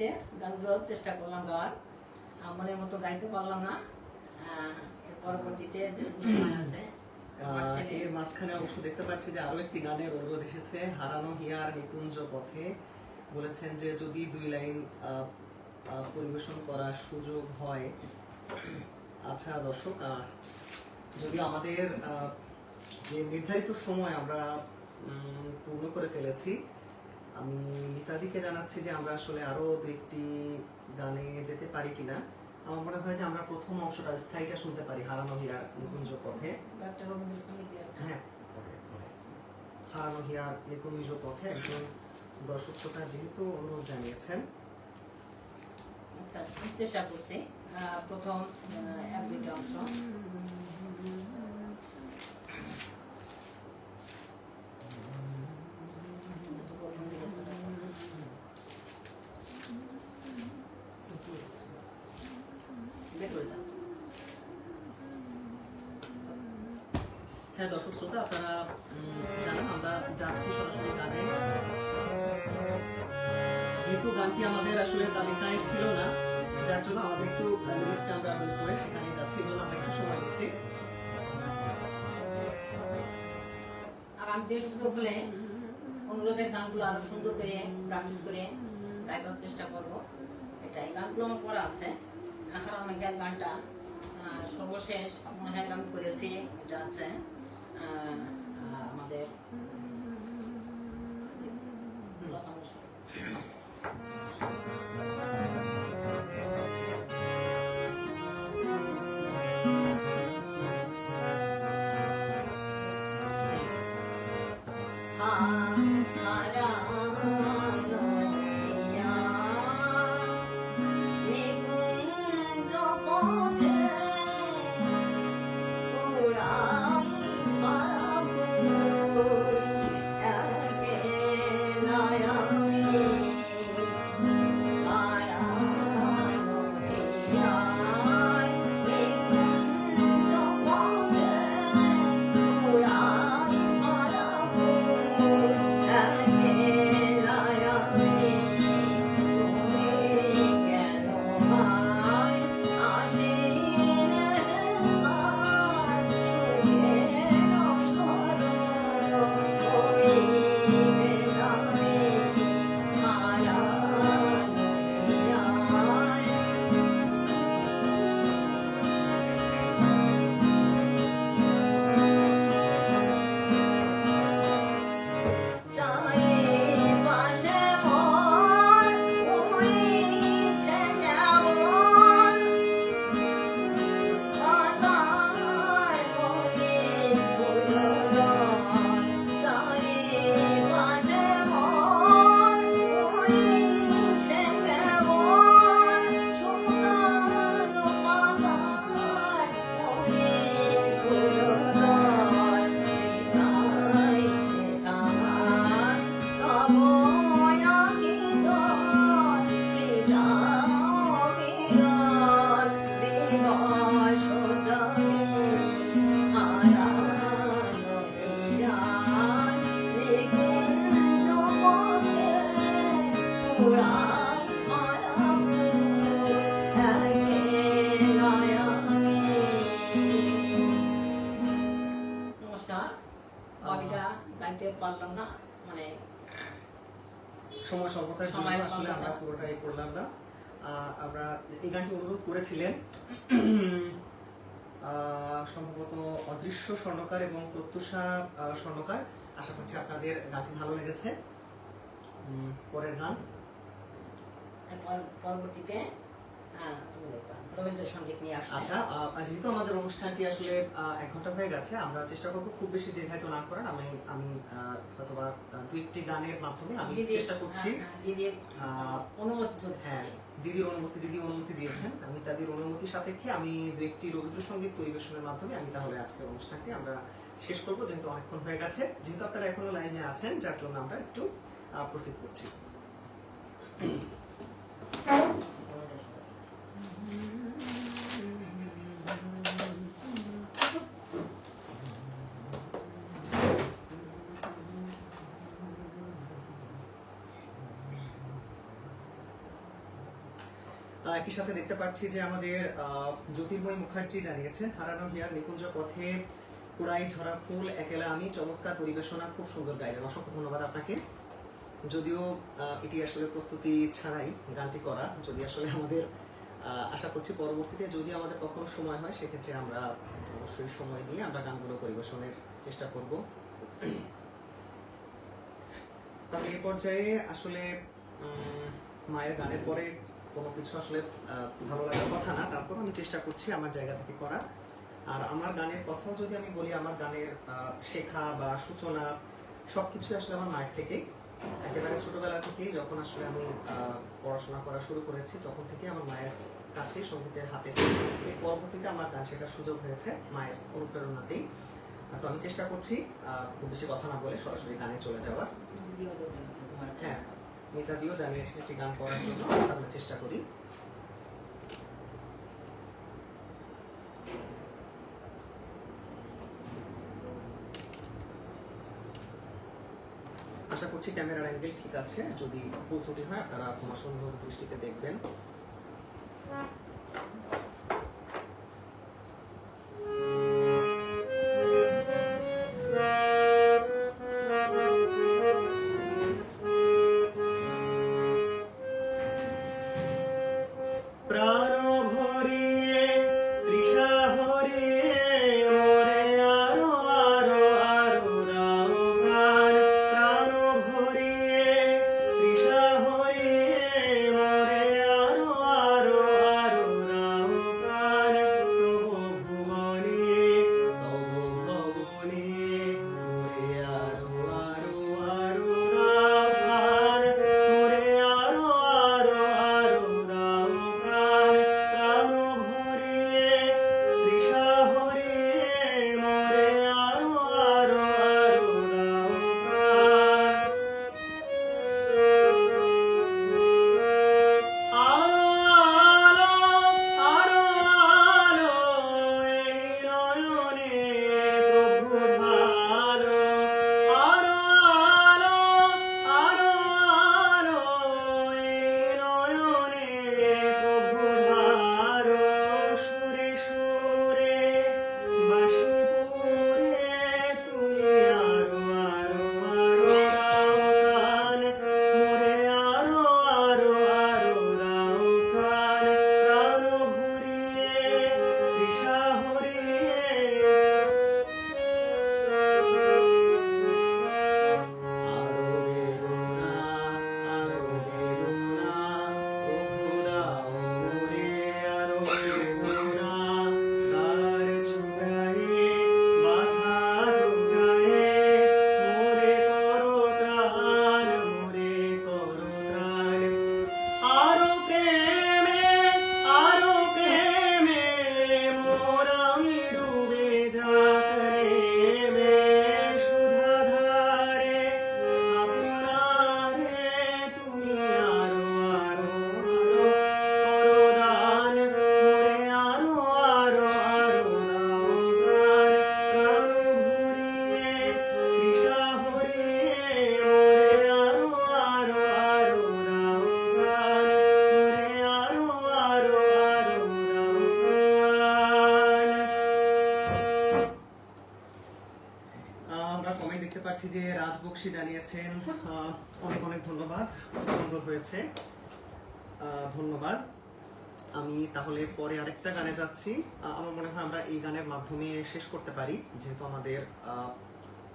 [SPEAKER 2] হয়েছে, গানগুলো চেষ্টা করলাম গাওয়ার, মনের মতো গাইতে পারলাম না। এর পরবর্তীতে যে সময় আছে আমার ছেলে
[SPEAKER 1] এর মাঝখানে অবশ্য দেখতে পাচ্ছি যে আরো একটি গানের অনুরোধ এসেছে, হারানো হিয়ার নিকুঞ্জ পথে। বলেছেন যে যদি 2 লাইন পরিবেশন করার সুযোগ হয়। আচ্ছা দর্শক, যদি আমাদের যে নির্ধারিত সময় আমরা পূর্ণ করে ফেলেছি, আমি মিতাদিকে জানাচ্ছি যে আমরা আসলে আরো 2-1টি গানে যেতে পারি কিনা। আমার মনে হয় যে আমরা প্রথম অংশটা স্থায়ীটা শুনতে পারি, হারানো হিয়ার নিকুঞ্জ পথে।
[SPEAKER 2] একটা রবীন্দ্রসঙ্গীত দিয়ে একটা।
[SPEAKER 1] হ্যাঁ, হারানো হিয়ার নিকুঞ্জ পথে একজন দর্শক শ্রোতা যেহেতু অনুরোধ জানিয়েছেন।
[SPEAKER 2] আচ্ছা, আমি চেষ্টা করছি প্রথম 1-2টা অংশ।
[SPEAKER 1] হ্যাঁ দর্শক শ্রোতা, আপনারা জানেন আমরা যাচ্ছি সরাসরি গানে। যেহেতু গানটি আমাদের আসলে তালিকায় ছিল না, যার জন্য আমাদের একটু লিস্টে আমরা বের করে সেখানে যাচ্ছি, এই জন্য আমরা একটু সময় নিচ্ছি।
[SPEAKER 2] আগামীতে সুযোগ হলে অনুরোধের গানগুলো আরো সুন্দর করে প্র্যাকটিস করে গাইবার চেষ্টা করবো। এটাই গানগুলো আমার করা আছে। হারানো হিয়ার গানটা সর্বশেষ মনে হয় আমি করেছি, এটা আছে আমাদের পারলাম না, মানে
[SPEAKER 1] সময় স্বল্পতার জন্য আসলে আমরা পুরোটাই করলাম না। আমরা এই গানটি অনুরোধ করেছিলেন সম্ভবত অদৃশ্য স্বর্ণকার এবং প্রত্যুষা স্বর্ণকার। আশা করছি আপনাদের গানটি ভালো লেগেছে। পরের গান
[SPEAKER 2] পরবর্তীতে রবীন্দ্রসঙ্গীত নিয়ে আসছে।
[SPEAKER 1] আচ্ছা, যেহেতু আমাদের অনুষ্ঠানটি আসলে 1 ঘন্টা হয়ে গেছে, আমরা চেষ্টা করব খুব বেশি দীর্ঘায়িত না করার। আমি হয়তোবা 2-1টি গানের মাধ্যমে আমি চেষ্টা করছি।
[SPEAKER 2] দিদির অনুমতি,
[SPEAKER 1] হ্যাঁ দিদির অনুমতি দিয়েছেন, আমি তাদের অনুমতি সাপেক্ষে আমি 2-1টি রবীন্দ্রসঙ্গীত পরিবেশনের মাধ্যমে আমি তাহলে আজকের অনুষ্ঠানটি আমরা শেষ করব, যেহেতু অনেকক্ষণ হয়ে গেছে। যেহেতু আপনারা এখনো লাইনে আছেন, যার জন্য আমরা একটু প্রসিড করছি। একই সাথে দেখতে পাচ্ছি যে আমাদের জ্যোতির্ময় মুখার্জি জানিয়েছেন, হারানো হিয়ার নিকুঞ্জ পথে কুড়াই ঝরা ফুল একেলা আমি, চমৎকার পরিবেশনা, খুব সুন্দর গাইলেন। অসংখ্য ধন্যবাদ আপনাকে। যদিও এটি আসলে প্রস্তুতি ছাড়াই গানটি করা, যদি আসলে আমাদের আশা করছি পরবর্তীতে যদি আমাদের কখনো সময় হয় সেক্ষেত্রে আমরা অবশ্যই সময় নিয়ে আমরা গানগুলো পরিবেশনের চেষ্টা করব। তবে এই পর্যায়ে আসলে মায়ের গানের পরে কোনো কিছু আসলে ভালো লাগার কথা না, তারপর আমি চেষ্টা করছি আমার জায়গা থেকে করা। আর আমার গানের কথাও যদি আমি বলি, আমার গানের শেখা বা সূচনা সবকিছু আসলে আমার মায়ের থেকে। একেবারে ছোটবেলা থেকেই যখন আসলে আমি পড়াশোনা করা শুরু করেছি তখন থেকে আমার মায়ের কাছেই সঙ্গীতের হাতে। এর পরবর্তীতে আমার গান শেখার সুযোগ হয়েছে মায়ের অনুপ্রেরণাতেই। তো আমি চেষ্টা করছি খুব বেশি কথা না বলে সরাসরি গানে চলে যাওয়ার। হ্যাঁ, মিতা দিও জানিয়েছে একটি গান করার জন্য, আমরা চেষ্টা করি। আশা করছি ক্যামেরার অ্যাঙ্গেল ঠিক আছে, যদি ভুল ত্রুটি হয় আপনারা ক্ষমা সুন্দর দৃষ্টিতে দেখবেন। প্রাণ ভরিয়ে তৃষা হরিয়ে মোরে আরো আরো আরো দাও প্রাণ। প্রাণ ভরিয়ে তৃষা হরিয়ে মোরে আরো আরো আরো দাও প্রাণ। তব ভুবনে তব ভবনে মোরে আরো আরো আরো দাও প্রাণ। মোরে আরো আরো আরো দাও প্রাণ। প্রাণ ভরিয়ে তৃষা হরিয়ে মোরে আরো আরো আরো দাও প্রাণ। আলো আরো আলো এই নয়নে প্রভু ঢালো। আরো আলো আরো আলো এই নয়নে প্রভু ঢালো। সুরে সুরে বাঁশি পুরে তুমি আরো আরো আরো দাও প্রাণ। মোরে আরো আরো আরো দাও প্রাণ। প্রাণ ভরিয়ে তৃষা হরিয়ে আরো বেদনা আরো বেদনা প্রভু দাও মোরে আরো বেদনা। তার ছুটায়ে বাধা ঢুকায়ে মোরে করো ত্রাণ, মোরে করো ত্রাণ। আরো প্রেমে মোর আমি ডুবে যাকরে মে। সুধাধারে আপনারে তুমি আরো আরো আরো করো দান। মোরে আরো আরো আরো দাও প্রাণ। প্রাণ ভরিয়ে তৃষা হরিয়ে মোরে আরো আরো আরো দাও প্রাণ। মোরে আরো আরো আরো দাও প্রাণ। আমরা কমেন্ট দেখতে পাচ্ছি যে রাজ বক্সি জানিয়েছেন, অনেক অনেক ধন্যবাদ, খুব সুন্দর হয়েছে, ধন্যবাদ। আমি তাহলে পরে আরেকটা গানে যাচ্ছি। আমার মনে হয় আমরা এই গানের মাধ্যমে শেষ করতে পারি, যেহেতু আমাদের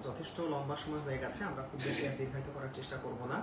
[SPEAKER 1] যথেষ্ট লম্বা সময় হয়ে গেছে। আমরা খুব বেশি আর দীর্ঘায়িত করার চেষ্টা করব না।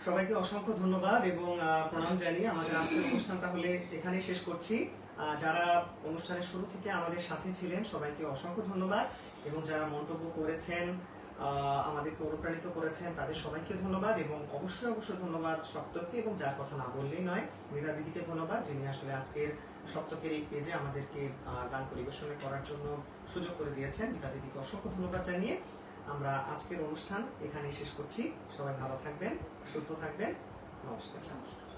[SPEAKER 1] সবাইকে অসংখ্য ধন্যবাদ এবং প্রণাম জানিয়ে আমাদের আজকের অনুষ্ঠান তাহলে এখানেই শেষ করছি। যারা অনুষ্ঠানের শুরু থেকে আমাদের সাথে ছিলেন সবাইকে অসংখ্য ধন্যবাদ এবং যারা মন্তব্য করেছেন আমাদেরকে অনুপ্রাণিত করেছেন তাদের সবাইকে ধন্যবাদ এবং অবশ্যই ধন্যবাদ সপ্তককে এবং যার কথা না বললেই নয় মৃধা দিদিকে ধন্যবাদ, যিনি আসলে আজকের সপ্তকের এই পেজে আমাদেরকে গান পরিবেশন করার জন্য সুযোগ করে দিয়েছেন। মৃধা দিদিকে অসংখ্য ধন্যবাদ জানিয়ে আমরা আজকের অনুষ্ঠান এখানেই শেষ করছি। সবাই ভালো থাকবেন, সুস্থ থাকবেন। নমস্কার।